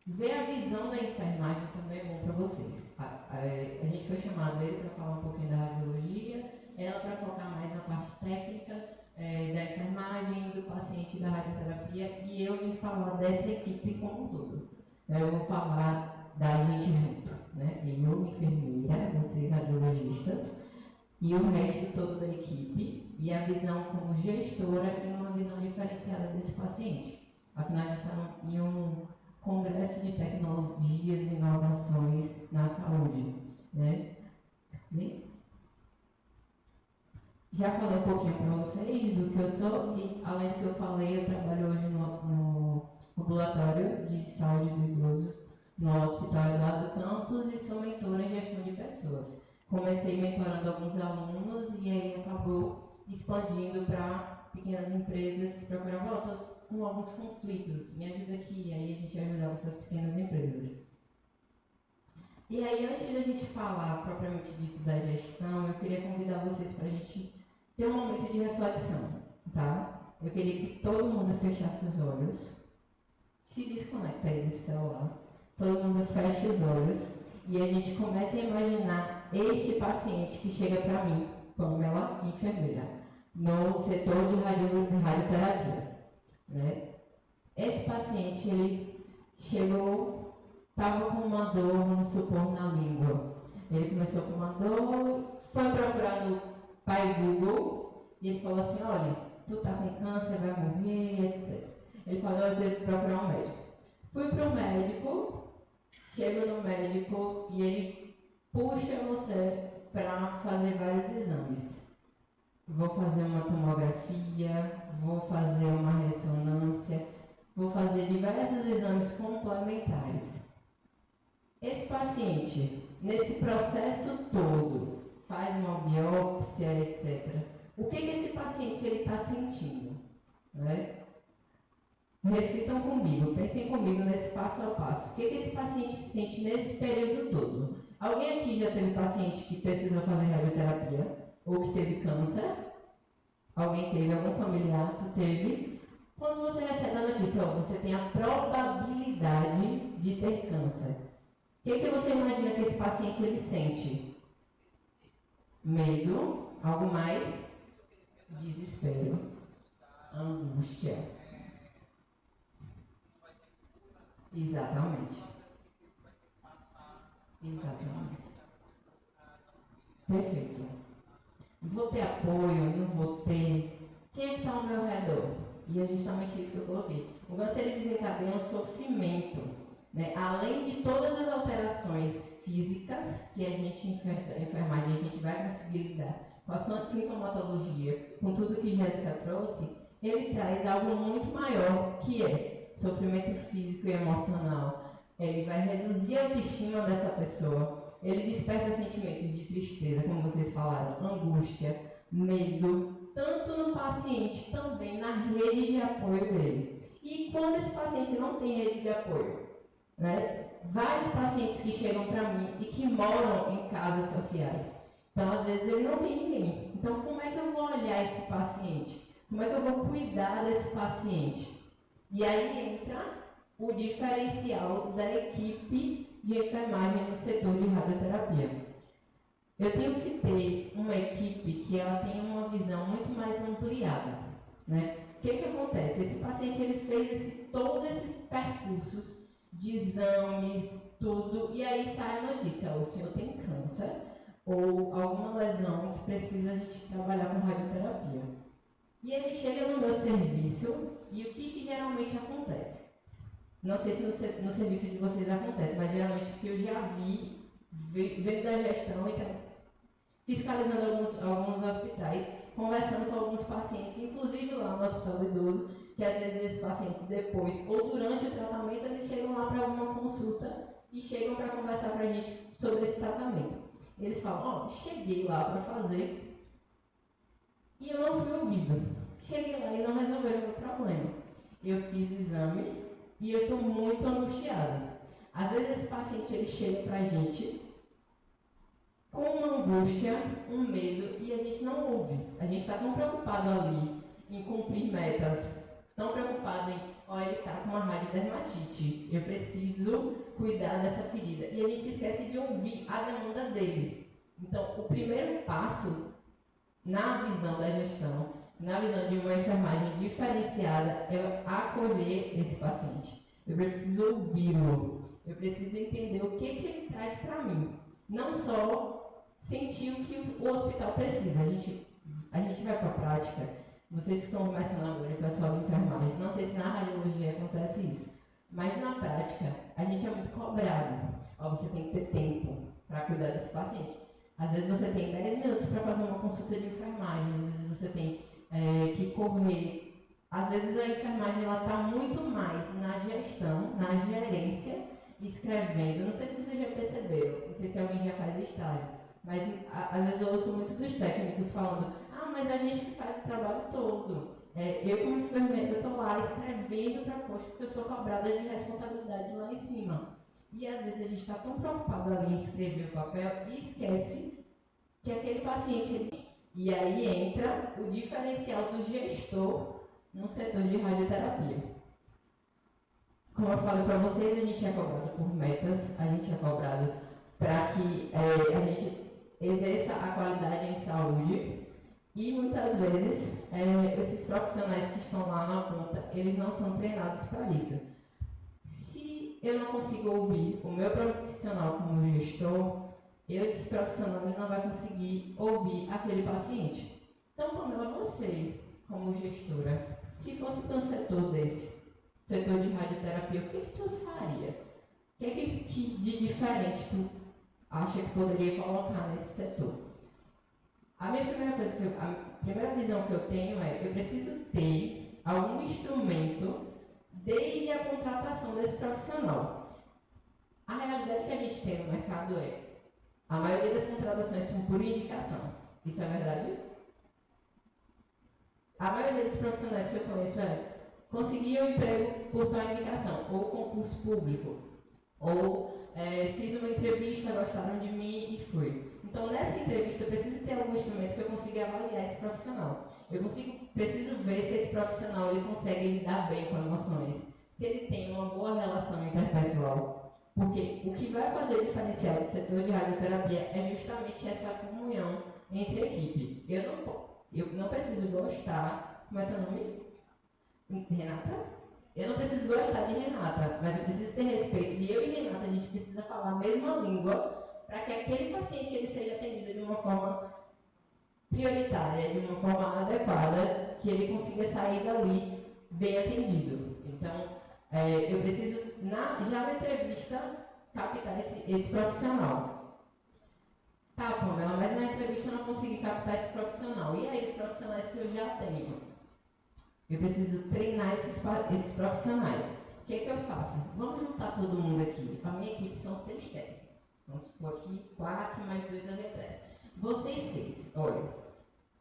Ver a visão da enfermagem também é bom para vocês. A gente foi chamado ele para falar um pouquinho da radiologia, ela para focar mais na parte técnica da enfermagem, do paciente da radioterapia, e eu vim falar dessa equipe como um todo. Eu vou falar da gente junto, né? Eu, enfermeira, vocês radiologistas, e o resto todo da equipe, e a visão como gestora e uma visão diferenciada desse paciente. Afinal, a gente está em um congresso de tecnologias e inovações na saúde, né? Já falei um pouquinho para vocês do que eu sou, e além do que eu falei, eu trabalho hoje no ambulatório de saúde do idoso no Hospital Eduardo Campos e sou mentora em gestão de pessoas. Comecei mentorando alguns alunos e aí acabou expandindo para pequenas empresas que procuravam, estou com alguns conflitos, me ajuda aqui, e aí a gente ajudava essas pequenas empresas. E aí, antes da gente falar propriamente dito da gestão, eu queria convidar vocês para a gente ter um momento de reflexão, tá? Eu queria que todo mundo fechasse os olhos, se desconecta aí desse celular, todo mundo feche os olhos e a gente comece a imaginar este paciente que chega para mim, Pamela, enfermeira, no setor de radioterapia, né? Esse paciente, ele chegou, estava com uma dor, vamos supor, na língua. Ele começou com uma dor, foi procurar no pai Google e ele falou assim, olha, tu tá com câncer, vai morrer, etc. Ele falou, eu devo procurar um médico. Fui para o médico, chego no médico e ele puxa você para fazer vários exames. Vou fazer uma tomografia, vou fazer uma ressonância, vou fazer diversos exames complementares. Esse paciente, nesse processo todo, faz uma biópsia, etc. O que esse paciente está sentindo? Né? Reflitam comigo, pensem comigo nesse passo a passo. O que esse paciente sente nesse período todo? Alguém aqui já teve paciente que precisou fazer radioterapia? Ou que teve câncer? Alguém teve? Algum familiar? Tu teve? Quando você recebe a notícia, você tem a probabilidade de ter câncer. O que você imagina que esse paciente ele sente? Medo, algo mais? Desespero, angústia. Exatamente. Exatamente. Perfeito. Vou ter apoio, não vou ter. Quem é que está ao meu redor? E é justamente isso que eu coloquei. O câncer ele desencadeia um sofrimento, né? Além de todas as alterações físicas que a gente, a enfermagem, a gente vai conseguir lidar com a sua sintomatologia, com tudo que Jéssica trouxe, ele traz algo muito maior, que é sofrimento físico e emocional, ele vai reduzir a autoestima dessa pessoa, ele desperta sentimentos de tristeza, como vocês falaram, angústia, medo, tanto no paciente, também na rede de apoio dele. E quando esse paciente não tem rede de apoio, né? Vários pacientes que chegam para mim e que moram em casas sociais. Então, às vezes, ele não tem ninguém. Então, como é que eu vou olhar esse paciente? Como é que eu vou cuidar desse paciente? E aí entra o diferencial da equipe de enfermagem no setor de radioterapia. Eu tenho que ter uma equipe que ela tenha uma visão muito mais ampliada, né? O que acontece? Esse paciente ele fez todos esses percursos de exames, tudo, e aí sai a notícia, o senhor tem câncer ou alguma lesão que precisa a gente trabalhar com radioterapia. E ele chega no meu serviço e o que geralmente acontece? Não sei se no serviço de vocês acontece, mas geralmente o que eu já vi, vendo da gestão, então, fiscalizando alguns hospitais, conversando com alguns pacientes, inclusive lá no hospital do idoso, que às vezes esses pacientes depois ou durante o tratamento eles chegam lá para alguma consulta e chegam para conversar para a gente sobre esse tratamento. Eles falam, cheguei lá para fazer e eu não fui ouvido. Cheguei lá e não resolveram o meu problema. Eu fiz o exame e eu estou muito angustiada. Às vezes esse paciente ele chega para a gente com uma angústia, um medo e a gente não ouve. A gente está tão preocupado ali em cumprir metas, tão preocupado em, ele está com uma radiodermatite, eu preciso cuidar dessa ferida. E a gente esquece de ouvir a demanda dele. Então, o primeiro passo na visão da gestão, na visão de uma enfermagem diferenciada, é acolher esse paciente. Eu preciso ouvi-lo, eu preciso entender o que ele traz para mim. Não só sentir o que o hospital precisa. A gente vai para a prática. Vocês que estão começando agora, o pessoal de enfermagem, não sei se na radiologia acontece isso, mas na prática a gente é muito cobrado. Você tem que ter tempo para cuidar desse paciente. Às vezes você tem 10 minutos para fazer uma consulta de enfermagem, às vezes você tem que correr. Às vezes a enfermagem está muito mais na gestão, na gerência, escrevendo. Não sei se vocês já perceberam, não sei se alguém já faz estágio, mas às vezes eu ouço muito dos técnicos falando, mas a gente que faz o trabalho todo. Eu como enfermeira, eu estou lá escrevendo para posto porque eu sou cobrada de responsabilidades lá em cima. E às vezes a gente está tão preocupado ali em escrever o papel e esquece que aquele paciente... E aí entra o diferencial do gestor no setor de radioterapia. Como eu falei para vocês, a gente é cobrado por metas, a gente é cobrado para que a gente exerça a qualidade em saúde e muitas vezes esses profissionais que estão lá na ponta, eles não são treinados para isso. Se eu não consigo ouvir o meu profissional como gestor, esse profissional não vai conseguir ouvir aquele paciente. Então, Pamela, você, como gestora, se fosse para um setor desse, setor de radioterapia, o que tu faria? O que de diferente tu acha que poderia colocar nesse setor? A primeira visão que eu tenho é, eu preciso ter algum instrumento desde a contratação desse profissional. A realidade que a gente tem no mercado a maioria das contratações são por indicação. Isso é verdade? A maioria dos profissionais que eu conheço conseguir um emprego por tal indicação, ou concurso público, ou fiz uma entrevista, gostaram de mim e fui. Então, nessa entrevista, eu preciso ter algum instrumento que eu consiga avaliar esse profissional. Preciso ver se esse profissional ele consegue lidar bem com emoções, se ele tem uma boa relação interpessoal. Porque o que vai fazer o diferencial do setor de radioterapia é justamente essa comunhão entre a equipe. Eu não preciso gostar... Como é teu nome? Renata? Eu não preciso gostar de Renata, mas eu preciso ter respeito. E eu e Renata, a gente precisa falar a mesma língua para que aquele paciente ele seja atendido de uma forma prioritária, de uma forma adequada, que ele consiga sair dali bem atendido. Então, eu preciso, já na entrevista, captar esse profissional. Tá, Pamela, mas na entrevista eu não consegui captar esse profissional. E aí, os profissionais que eu já tenho? Eu preciso treinar esses profissionais. O que eu faço? faço? Vamos juntar todo mundo aqui. A minha equipe são 6 técnicos. Vamos supor aqui 4 mais 2 ali atrás. Vocês 6, olha.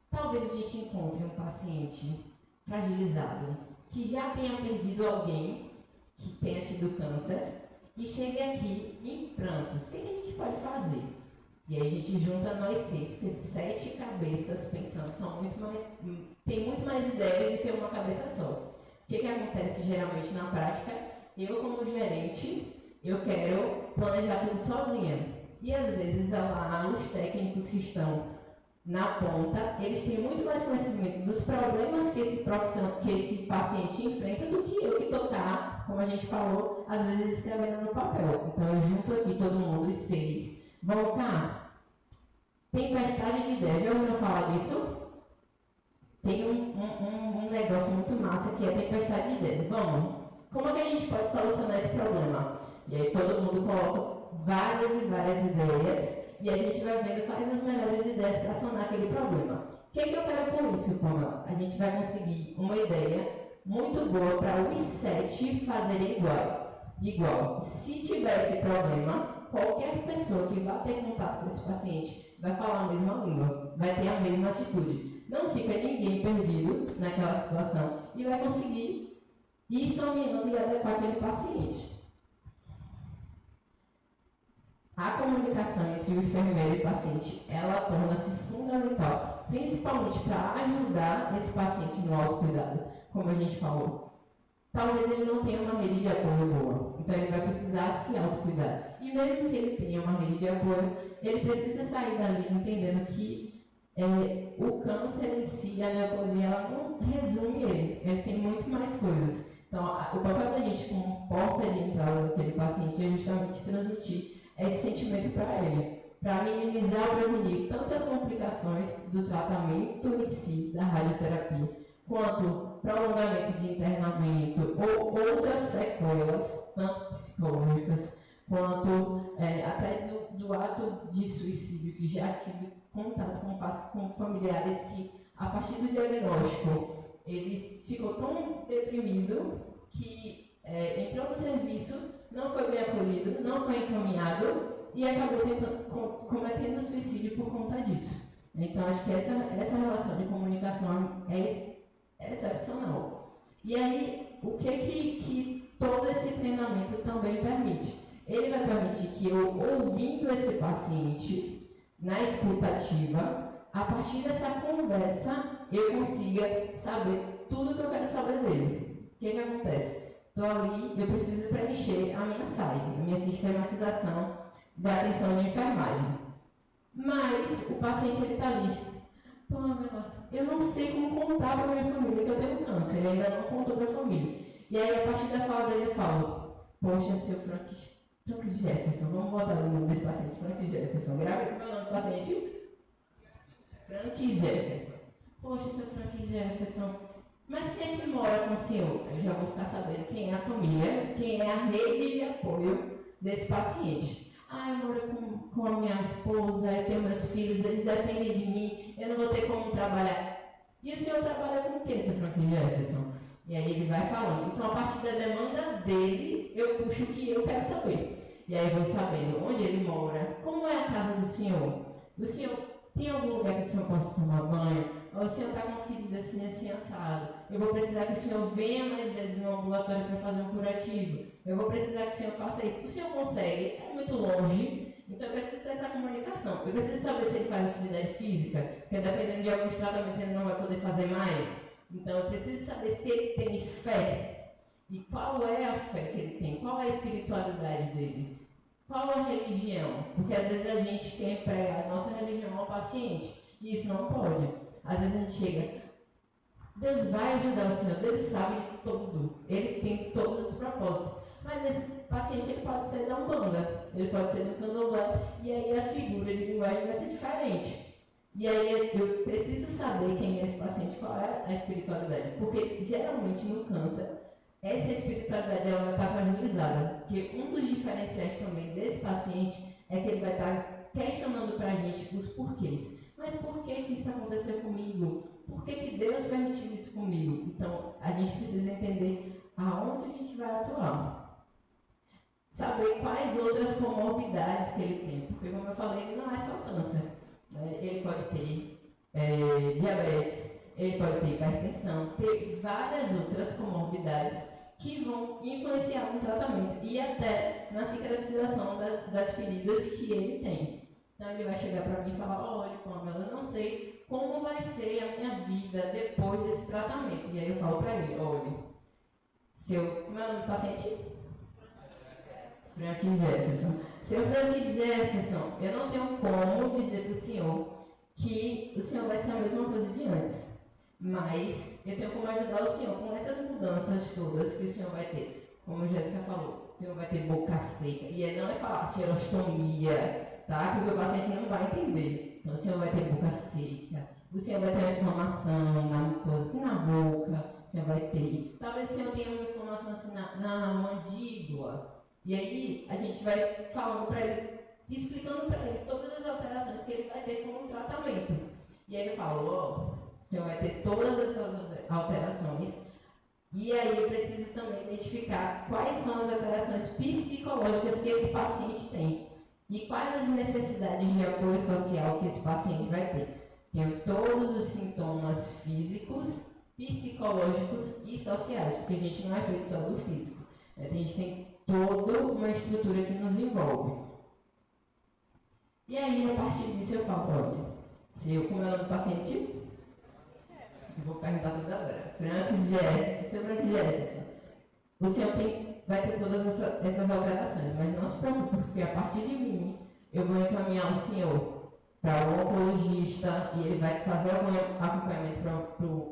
Talvez a gente encontre um paciente fragilizado que já tenha perdido alguém que tenha tido câncer e chegue aqui em prantos. O que a gente pode fazer? E aí a gente junta nós 6, porque 7 cabeças pensando tem muito mais ideia do que uma cabeça só. O que acontece geralmente na prática? Eu, como gerente, eu quero planejar tudo sozinha. E às vezes lá os técnicos que estão na ponta, eles têm muito mais conhecimento dos problemas que esse paciente enfrenta do que eu que estou cá, como a gente falou, às vezes escrevendo no papel. Então eu junto aqui todo mundo, os 6. Vamos cá? Tempestade de ideias. Já ouviram falar disso? Tem um negócio muito massa que é tempestade de ideias. Vamos, como é que a gente pode solucionar esse problema? E aí todo mundo coloca várias e várias ideias e a gente vai vendo quais as melhores ideias para sanar aquele problema. O que eu quero com isso, Pamela? A gente vai conseguir uma ideia muito boa para os 7 fazerem igual. Se tiver esse problema, qualquer pessoa que vá ter contato com esse paciente vai falar a mesma língua, vai ter a mesma atitude. Não fica ninguém perdido naquela situação e vai conseguir ir caminhando e adequar aquele paciente. A comunicação entre o enfermeiro e o paciente, ela torna-se fundamental, principalmente para ajudar esse paciente no autocuidado, como a gente falou. Talvez ele não tenha uma rede de apoio boa, então ele vai precisar se autocuidar. E mesmo que ele tenha uma rede de apoio, ele precisa sair dali entendendo que o câncer em si, a neoplasia, ela não resume ele tem muito mais coisas. Então, o papel da gente como porta de entrada daquele paciente é justamente transmitir esse sentimento para ele, para minimizar ou prevenir tanto as complicações do tratamento em si, da radioterapia, quanto prolongamento de internamento ou outras sequelas, tanto psicológicas, quanto até do ato de suicídio, que já tive contato com familiares que, a partir do diagnóstico, ele ficou tão deprimido que entrou no serviço, não foi bem acolhido, não foi encaminhado e acabou cometendo suicídio por conta disso. Então, acho que essa relação de comunicação é excepcional. E aí, o que todo esse treinamento também permite? Ele vai permitir que eu, ouvindo esse paciente na escutativa, a partir dessa conversa, eu consiga saber tudo que eu quero saber dele. O que acontece? Estou ali, eu preciso preencher a minha SAI, a minha sistematização da atenção de enfermagem. Mas o paciente está ali. Pamela, eu não sei como contar para a minha família que eu tenho câncer, ele ainda não contou para a família. E aí, a partir da fala dele, eu falo, poxa, seu Frank Jefferson, vamos botar o nome desse paciente, Frank Jefferson. Grave como é o nome do paciente? Frank Jefferson. Poxa, seu Frank Jefferson, mas quem é que mora com o senhor? Eu já vou ficar sabendo quem é a família, quem é a rede de apoio desse paciente. Eu moro com a minha esposa, eu tenho meus filhos, eles dependem de mim, eu não vou ter como trabalhar. E o senhor trabalha com o que, seu Frank Jefferson? E aí ele vai falando. Então, a partir da demanda dele, eu puxo o que eu quero saber. E aí eu vou sabendo onde ele mora, como é a casa do senhor. O senhor tem algum lugar que o senhor possa tomar banho? Ou o senhor está com uma ferida assim assado? Eu vou precisar que o senhor venha mais vezes no ambulatório para fazer um curativo. Eu vou precisar que o senhor faça isso. O senhor consegue? É muito longe. Então, eu preciso ter essa comunicação. Eu preciso saber se ele faz atividade física, porque dependendo de alguns tratamentos ele não vai poder fazer mais. Então, eu preciso saber se ele tem fé. E qual é a fé que ele tem? Qual é a espiritualidade dele? Qual é a religião? Porque às vezes a gente quer empregar a nossa religião ao paciente. E isso não pode. Às vezes a gente chega, Deus vai ajudar o senhor, Deus sabe de tudo. Ele tem todos os propósitos. Mas esse paciente ele pode ser da Umbanda, ele pode ser do Candomblé. E aí a figura de linguagem vai ser diferente. E aí eu preciso saber quem é esse paciente, qual é a espiritualidade. Porque geralmente no câncer, essa espiritualidade ela vai estar fragilizada. Porque um dos diferenciais também desse paciente é que ele vai estar questionando para a gente os porquês. Mas por que isso aconteceu comigo? Por que Deus permitiu isso comigo? Então, a gente precisa entender aonde a gente vai atuar. saber quais outras comorbidades que ele tem, porque como eu falei, ele não é só câncer, né? Ele pode ter diabetes, ele pode ter hipertensão, ter várias outras comorbidades que vão influenciar no tratamento e até na cicatrização das feridas que ele tem. Então ele vai chegar para mim e falar, olha, Pamela, eu não sei como vai ser a minha vida depois desse tratamento. E aí eu falo para ele, olha, como é o nome do paciente? Frank Jefferson. Seu Frank Jefferson, eu não tenho como dizer para o senhor que o senhor vai ser a mesma coisa de antes. Mas eu tenho como ajudar o senhor com essas mudanças todas que o senhor vai ter. Como a Jéssica falou, o senhor vai ter boca seca. E não é falar xerostomia, tá? Que o meu paciente não vai entender. Então o senhor vai ter boca seca, o senhor vai ter uma inflamação na mucosa e na boca, o senhor vai ter. Talvez o senhor tenha uma inflamação assim na mandíbula. E aí a gente vai falando para ele, explicando para ele todas as alterações que ele vai ter com o tratamento. E aí eu falo, o senhor vai ter todas essas alterações. E aí eu preciso também identificar quais são as alterações psicológicas que esse paciente tem. E quais as necessidades de apoio social que esse paciente vai ter. Tenho todos os sintomas físicos, psicológicos e sociais, porque a gente não é feito só do físico. A gente tem toda uma estrutura que nos envolve. E aí, a partir disso, eu falo, olha, como é o nome do paciente? Vou perguntar tudo agora. Frank Jefferson, seu Frank Jefferson, o senhor vai ter todas essas alterações, mas não se preocupe, porque a partir de mim, eu vou encaminhar o senhor para um oncologista e ele vai fazer algum acompanhamento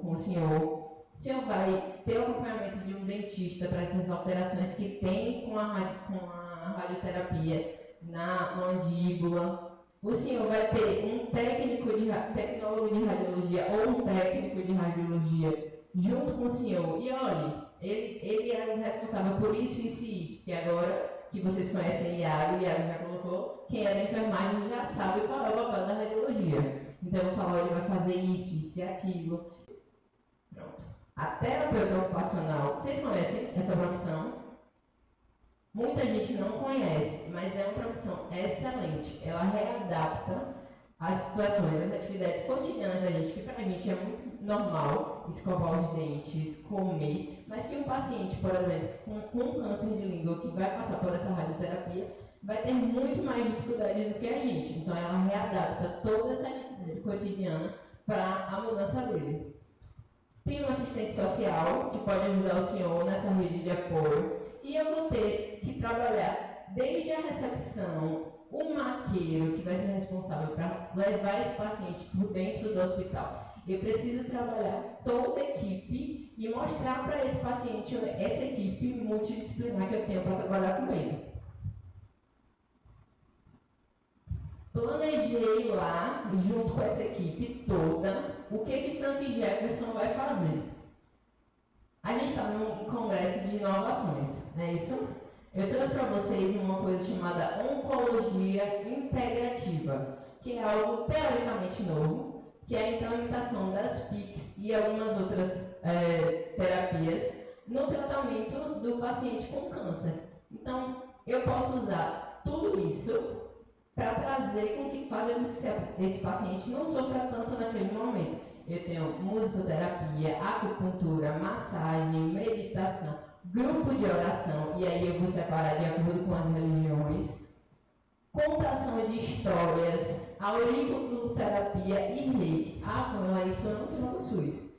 com o senhor. O senhor vai ter o acompanhamento de um dentista para essas alterações que tem com a radioterapia na mandíbula. O senhor vai ter um tecnólogo de radiologia ou um técnico de radiologia junto com o senhor. E olha, ele é o responsável por isso, isso e isso. Que agora que vocês conhecem Iago já colocou, quem é da enfermagem já sabe qual é o papel da radiologia. Então eu vou falar, ele vai fazer isso e aquilo. Pronto. A terapeuta ocupacional, vocês conhecem essa profissão? Muita gente não conhece, mas é uma profissão excelente. Ela readapta as situações, as atividades cotidianas da gente, que pra gente é muito normal, escovar os dentes, comer, mas que um paciente, por exemplo, com câncer de língua que vai passar por essa radioterapia, vai ter muito mais dificuldades do que a gente. Então ela readapta toda essa atividade cotidiana para a mudança dele. Tem um assistente social que pode ajudar o senhor nessa rede de apoio. E eu vou ter que trabalhar desde a recepção, o maqueiro que vai ser responsável para levar esse paciente por dentro do hospital. Eu preciso trabalhar toda a equipe e mostrar para esse paciente essa equipe multidisciplinar que eu tenho para trabalhar com ele. Planejei lá, junto com essa equipe toda, o que Frank Jefferson vai fazer. A gente está num congresso de inovações, não é isso? Eu trouxe para vocês uma coisa chamada oncologia integrativa, que é algo teoricamente novo, que é a implementação das PICs e algumas outras terapias no tratamento do paciente com câncer. Então, eu posso usar tudo isso para fazer com que esse paciente não sofra tanto naquele momento. Eu tenho musicoterapia, acupuntura, massagem, meditação, grupo de oração, e aí eu vou separar de acordo com as religiões, contação de histórias, auriculoterapia e reiki. Pamela, isso eu não tenho no SUS.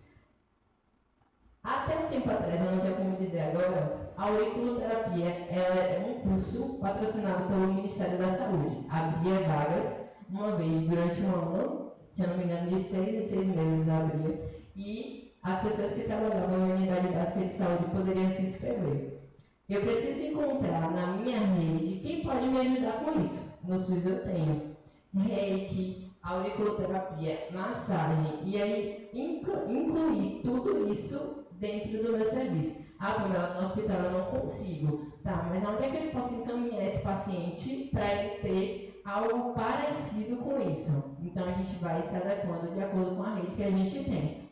Até um tempo atrás, eu não tenho como dizer agora, a auriculoterapia é um curso patrocinado pelo Ministério da Saúde. Abria vagas uma vez durante um ano, se eu não me engano, de 6 em 6 meses abria, e as pessoas que trabalhavam na unidade básica de saúde poderiam se inscrever. Eu preciso encontrar na minha rede quem pode me ajudar com isso. No SUS eu tenho reiki, auriculoterapia, massagem, e aí incluir tudo isso dentro do meu serviço. Pamela, no hospital eu não consigo. Tá, mas onde é que eu posso encaminhar esse paciente para ele ter algo parecido com isso? Então a gente vai se adequando de acordo com a rede que a gente tem.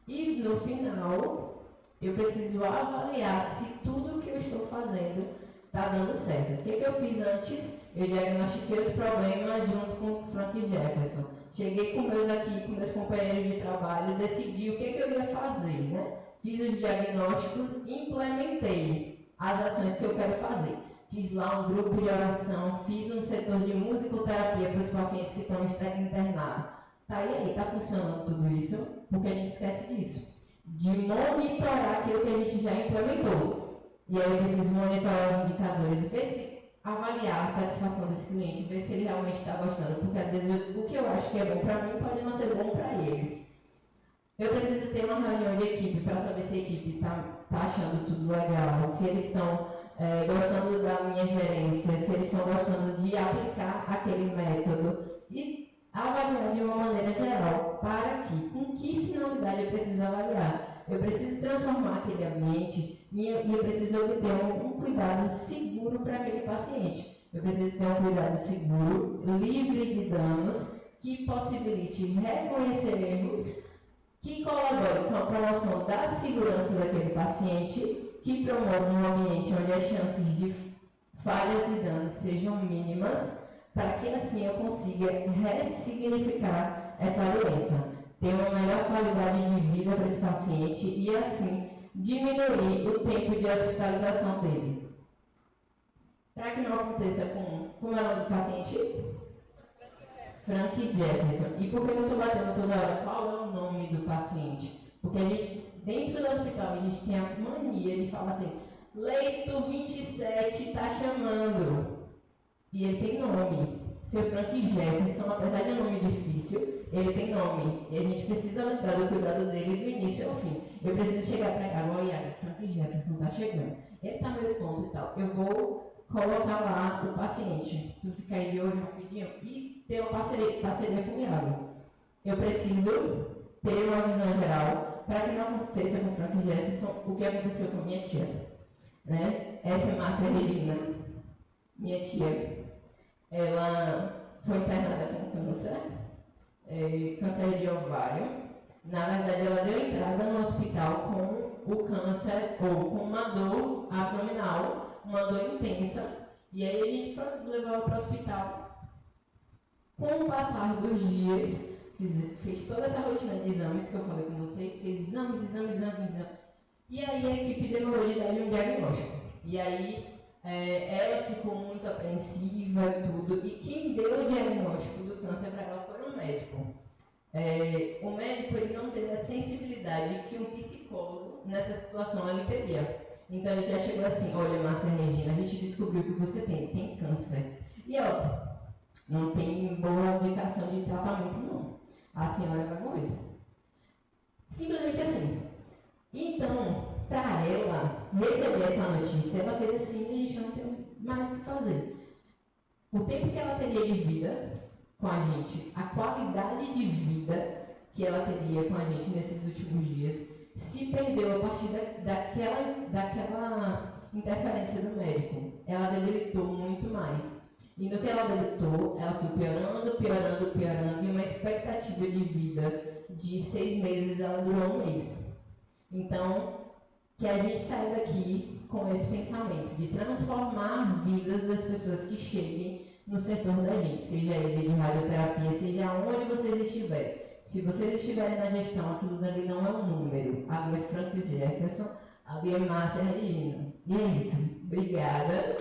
E no final, eu preciso avaliar se tudo que eu estou estou fazendo está dando certo. O que eu fiz antes? Eu diagnostiquei os problemas junto com o Frank Jefferson. Cheguei com meus companheiros de trabalho, decidi o que eu ia fazer, né? Fiz os diagnósticos e implementei as ações que eu quero fazer. Fiz lá um grupo de oração, fiz um setor de musicoterapia para os pacientes que estão internados. Tá, e aí, tá funcionando tudo isso? Porque a gente esquece disso. De monitorar aquilo que a gente já implementou. E aí eu preciso monitorar os indicadores, ver se avaliar a satisfação desse cliente, ver se ele realmente está gostando, porque às vezes o que eu acho que é bom para mim pode não ser bom para eles. Eu preciso ter uma reunião de equipe para saber se a equipe está achando tudo legal, se eles estão gostando da minha gerência, se eles estão gostando de aplicar aquele método e avaliar de uma maneira geral. Para que, com que finalidade eu preciso avaliar? Eu preciso transformar aquele ambiente e eu preciso obter um cuidado seguro para aquele paciente. Eu preciso ter um cuidado seguro, livre de danos, que possibilite reconhecer erros, que colabore com a promoção da segurança daquele paciente, que promova um ambiente onde as chances de falhas e danos sejam mínimas, para que assim eu consiga ressignificar essa doença, ter uma melhor qualidade de vida para esse paciente e assim diminuir o tempo de hospitalização dele. Para que não aconteça como é o nome do paciente? Frank Jefferson. E por que eu estou batendo toda hora? Qual é o nome do paciente? Porque a gente, dentro do hospital, a gente tem a mania de falar assim, leito 27 está chamando. E ele tem nome. Seu Frank Jefferson, apesar de um nome difícil, ele tem nome. E a gente precisa lembrar do cuidado dele do início ao fim. Eu preciso chegar para cá, olha, Frank Jefferson está chegando. Ele está meio tonto e tal. Eu vou colocar lá o paciente. Tu fica aí de olho rapidinho e ter uma parceria com o Iago. Eu preciso ter uma visão geral para que não aconteça com o Frank Jefferson o que aconteceu com minha tia. Né? Essa é Márcia Regina, minha tia. Ela foi internada com câncer, câncer de ovário. Na verdade, ela deu entrada no hospital com o câncer, ou com uma dor abdominal, uma dor intensa. E aí a gente foi levar ela para o hospital. Com o passar dos dias, fez toda essa rotina de exames que eu falei com vocês, fez exames. E aí a equipe demorou de dar um diagnóstico. E aí ela ficou muito apreensiva e tudo. E quem deu o diagnóstico do câncer para ela foi um médico. O médico ele não teve a sensibilidade que um psicólogo nessa situação ele teria. Então ele já chegou assim, olha Márcia Regina, a gente descobriu que você tem câncer. E ó, não tem boa indicação de tratamento não. A senhora vai morrer. Simplesmente assim. Então, para ela receber essa notícia, ela fez assim, a gente não tem mais o que fazer. O tempo que ela teria de vida com a gente, a qualidade de vida que ela teria com a gente nesses últimos dias, se perdeu a partir daquela interferência do médico. Ela debilitou muito mais. E no que ela debilitou, ela foi piorando, e uma expectativa de vida de 6 meses, ela durou 1 mês. Então, que a gente saia daqui com esse pensamento de transformar vidas das pessoas que cheguem no setor da gente, seja ele de radioterapia, seja onde vocês estiverem. Se vocês estiverem na gestão, aquilo dali não é um número. Ali é Frank Jefferson, ali é Márcia Regina. E é isso. Obrigada.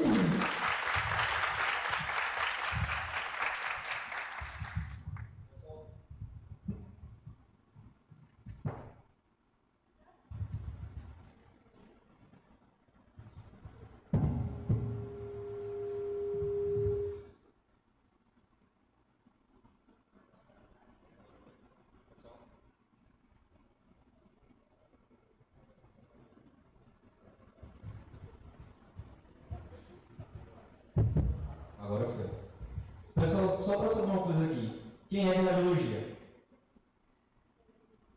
Agora foi. Pessoal, só para saber uma coisa aqui. Quem é de radiologia?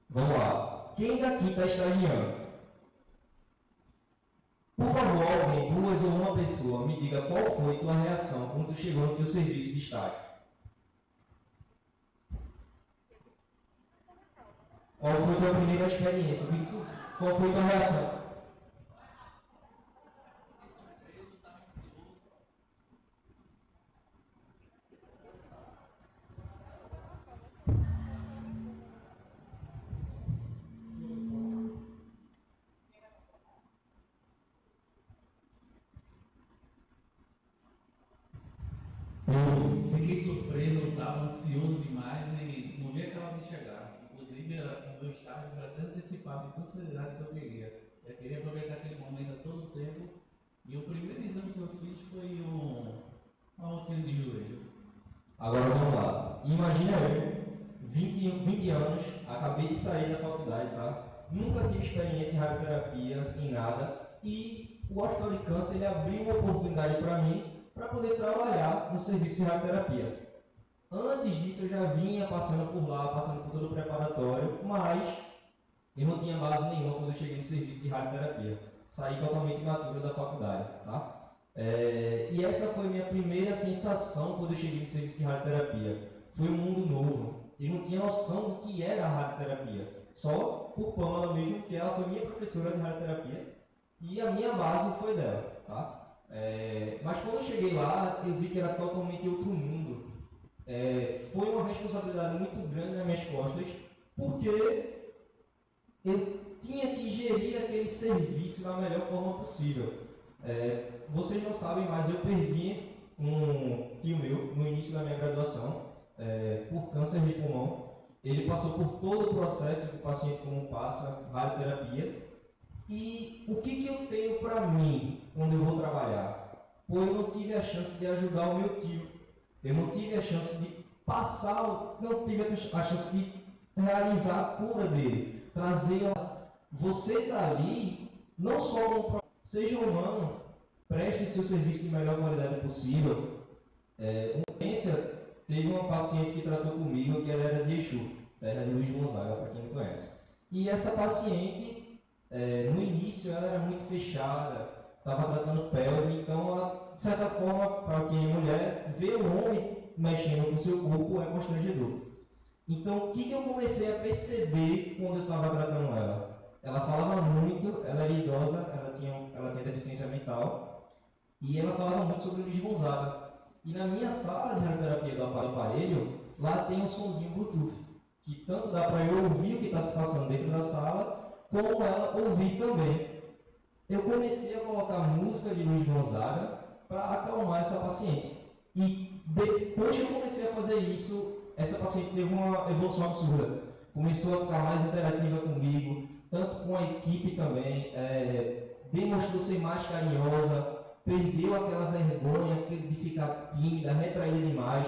Vamos lá. Quem daqui está estagiando? Por favor, alguém, 2 ou 1 pessoa, me diga qual foi tua reação quando tu chegou no teu serviço de estágio. Qual foi tua primeira experiência? Qual foi tua reação? Eu fiquei surpreso, eu estava ansioso demais e não vi aquela hora de chegar. Inclusive, o meu estágio foi até antecipado de tanta seriedade que eu queria. Eu queria aproveitar aquele momento a todo tempo. E o primeiro exame que eu fiz foi uma rotina de joelho. Agora vamos lá. Imagina eu, 20 anos, acabei de sair da faculdade, tá? Nunca tive experiência em radioterapia, em nada. E o Hospital de Câncer ele abriu uma oportunidade para mim para poder trabalhar no serviço de radioterapia. Antes disso eu já vinha passando por lá, passando por todo o preparatório, mas eu não tinha base nenhuma quando eu cheguei no serviço de radioterapia. Saí totalmente imaturo da faculdade, tá? E essa foi a minha primeira sensação quando eu cheguei no serviço de radioterapia. Foi um mundo novo. Eu não tinha noção do que era a radioterapia. Só por Pamela mesmo, que ela foi minha professora de radioterapia e a minha base foi dela, tá? Mas quando eu cheguei lá, eu vi que era totalmente outro mundo. Foi uma responsabilidade muito grande nas minhas costas, porque eu tinha que gerir aquele serviço da melhor forma possível. Vocês não sabem, mas eu perdi um tio meu no início da minha graduação por câncer de pulmão. Ele passou por todo o processo que o paciente comum passa, radioterapia. E o que eu tenho para mim quando eu vou trabalhar? Pois eu não tive a chance de ajudar o meu tio. Eu não tive a chance de passar, não tive a chance de realizar a cura dele. Trazer você dali, não só como seja humano, preste seu serviço de melhor qualidade possível. Uma experiência, teve uma paciente que tratou comigo que ela era de Exu, terra de Luiz Gonzaga, para quem não conhece. E essa paciente, no início, ela era muito fechada, estava tratando pelve, então, ela, de certa forma, para quem é mulher, ver o homem mexendo com o seu corpo é constrangedor. Então, o que eu comecei a perceber quando eu estava tratando ela? Ela falava muito, ela era idosa, ela tinha deficiência mental, e ela falava muito sobre o Luiz Gonzaga. E na minha sala de radioterapia do aparelho, lá tem um sonzinho Bluetooth, que tanto dá para eu ouvir o que está se passando dentro da sala, como ela ouvir também. Eu comecei a colocar música de Luiz Gonzaga para acalmar essa paciente. E depois que eu comecei a fazer isso, essa paciente teve uma evolução absurda. Começou a ficar mais interativa comigo, tanto com a equipe também, demonstrou ser mais carinhosa, perdeu aquela vergonha de ficar tímida, retraída demais,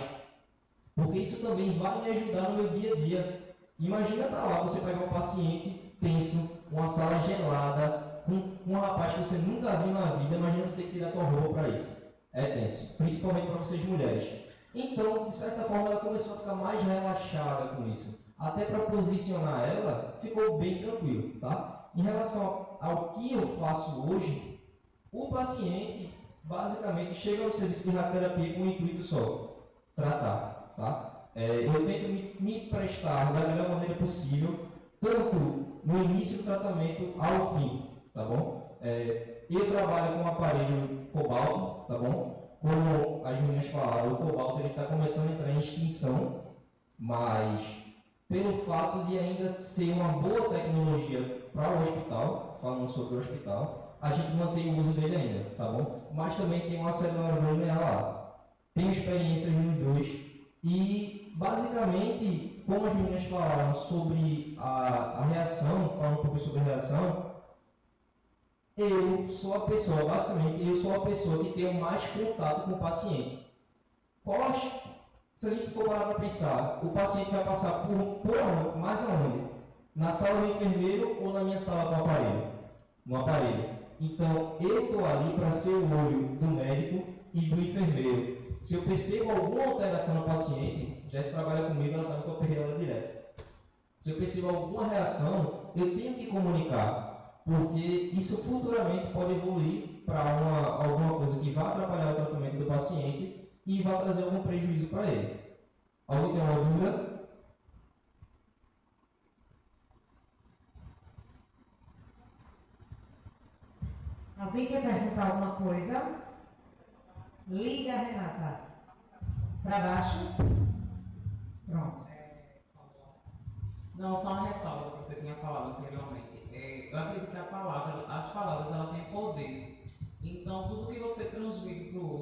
porque isso também vai me ajudar no meu dia a dia. Imagina estar lá, você pegar um paciente tenso, uma sala gelada, com um rapaz que você nunca viu na vida, imagina ter que tirar tua roupa para isso. É tenso, principalmente para vocês mulheres. Então, de certa forma, ela começou a ficar mais relaxada com isso. Até para posicionar ela, ficou bem tranquilo, tá? Em relação ao que eu faço hoje, o paciente basicamente chega ao serviço de radioterapia com um intuito só, tratar, tá? Eu tento me prestar da melhor maneira possível, tanto no início do tratamento ao fim, tá bom? Eu trabalho com o aparelho cobalto, tá bom? Como as meninas falaram, o cobalto está começando a entrar em extinção, mas pelo fato de ainda ser uma boa tecnologia para o hospital, falando sobre o hospital, a gente mantém o uso dele ainda, tá bom? Mas também tem um acelerador linear lá. Tenho experiências nos dois e, basicamente, como as meninas falaram sobre a reação, falando um pouco sobre a reação, eu sou a pessoa, basicamente, eu sou a pessoa que tem mais contato com o paciente. Se a gente for parar para pensar, o paciente vai passar por onde? Mais aonde? Na sala do enfermeiro ou na minha sala com o aparelho? No aparelho. Então, eu estou ali para ser o olho do médico e do enfermeiro. Se eu percebo alguma alteração no paciente, já se trabalha comigo, ela sabe que eu peguei ela direto. Se eu percebo alguma reação, eu tenho que comunicar, porque isso futuramente pode evoluir para alguma coisa que vai atrapalhar o tratamento do paciente e vai trazer algum prejuízo para ele. Alguém tem uma dúvida? Alguém quer perguntar alguma coisa? Liga, Renata. Para baixo. Pronto. Não, só uma ressalva que você tinha falado anteriormente. Eu acredito que as palavras ela têm poder. Então, tudo que você transmite para o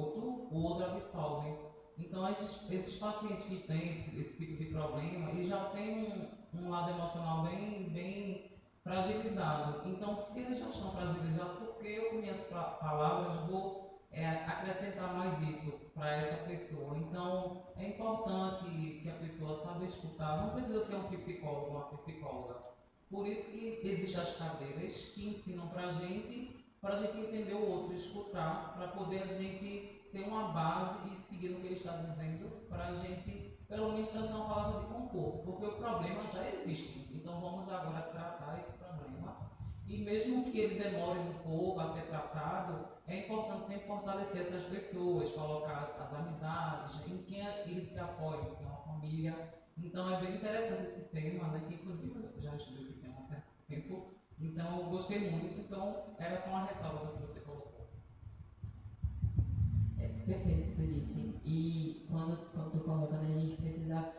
outro absorve. Então, esses pacientes que têm esse tipo de problema, eles já têm um lado emocional bem fragilizado. Então, se eles já estão fragilizados, porque eu, com minhas palavras, vou acrescentar mais isso para essa pessoa. Então, é importante que a pessoa saiba escutar. Não precisa ser um psicólogo ou uma psicóloga. Por isso que existem as cadeiras que ensinam para a gente entender o outro, escutar, para poder a gente ter uma base e seguir no que ele está dizendo, para a gente, pelo menos, trazer uma palavra de conforto, porque o problema já existe. Então, vamos agora tratar esse problema. E mesmo que ele demore um pouco a ser tratado, é importante sempre fortalecer essas pessoas, colocar as amizades, em quem eles se apoiam, se tem uma família. Então, é bem interessante esse tema, né, que inclusive eu já estudei esse tema há certo tempo. Então, eu gostei muito. Então, era só uma ressalva do que você colocou. Perfeito o que tu disse. E quando tu coloca, né, a gente precisa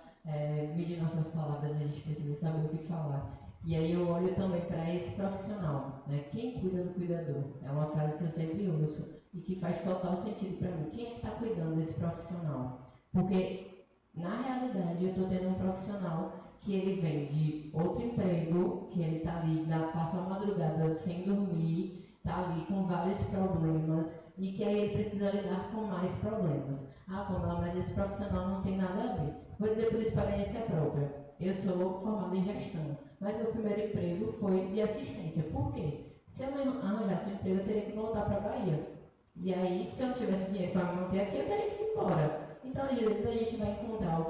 medir nossas palavras, a gente precisa saber o que falar. E aí eu olho também para esse profissional, né? Quem cuida do cuidador? É uma frase que eu sempre ouço e que faz total sentido para mim. Quem é que está cuidando desse profissional? Porque, na realidade, eu estou tendo um profissional que ele vem de outro emprego, que ele está ali, passa a madrugada sem dormir, está ali com vários problemas e que aí ele precisa lidar com mais problemas. Ah, Pamela, mas esse profissional não tem nada a ver. Vou dizer por experiência própria. Eu sou formada em gestão, mas meu primeiro emprego foi de assistência. Por quê? Se eu não arranjasse um emprego, eu teria que voltar para a Bahia. E aí, se eu não tivesse dinheiro para me manter aqui, eu teria que ir embora. Então, às vezes, a gente vai encontrar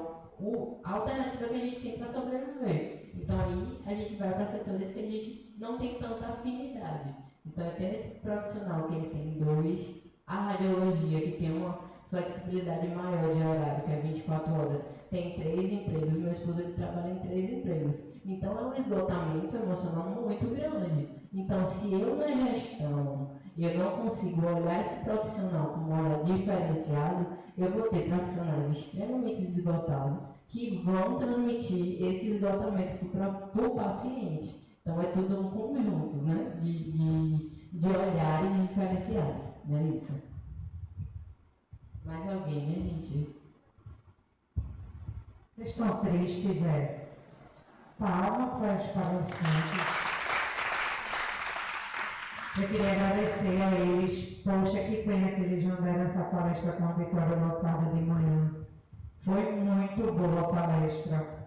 a alternativa que a gente tem para sobreviver. Então, aí, a gente vai para setores que a gente não tem tanta afinidade. Então, eu tenho esse profissional que ele tem 2, a radiologia, que tem uma flexibilidade maior de horário, que é 24 horas, tem 3 empregos, meu esposo ele trabalha em 3 empregos. Então, é um esgotamento emocional muito grande. Então, se eu na gestão, eu não consigo olhar esse profissional como um olhar diferenciado, eu vou ter profissionais extremamente esgotados que vão transmitir esse esgotamento para o paciente. Então, é tudo um conjunto, né, de olhares diferenciados, não é isso? Mais alguém, minha gente? Vocês estão tristes, Palma para os palestrantes. Eu queria agradecer a eles. Poxa, que pena que eles não deram essa palestra com a vitória lotada de manhã. Foi muito boa a palestra.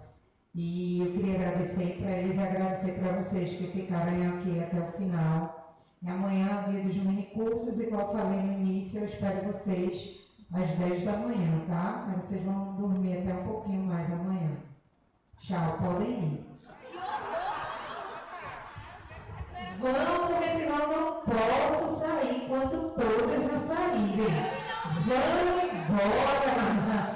E eu queria agradecer para eles e agradecer para vocês que ficaram aqui até o final. E amanhã é o dia dos minicursos, igual eu falei no início, eu espero vocês às 10 da manhã, tá? Aí vocês vão dormir até um pouquinho mais amanhã. Tchau, podem ir. Vamos, porque senão eu não posso sair enquanto todas não saírem. Vamos embora!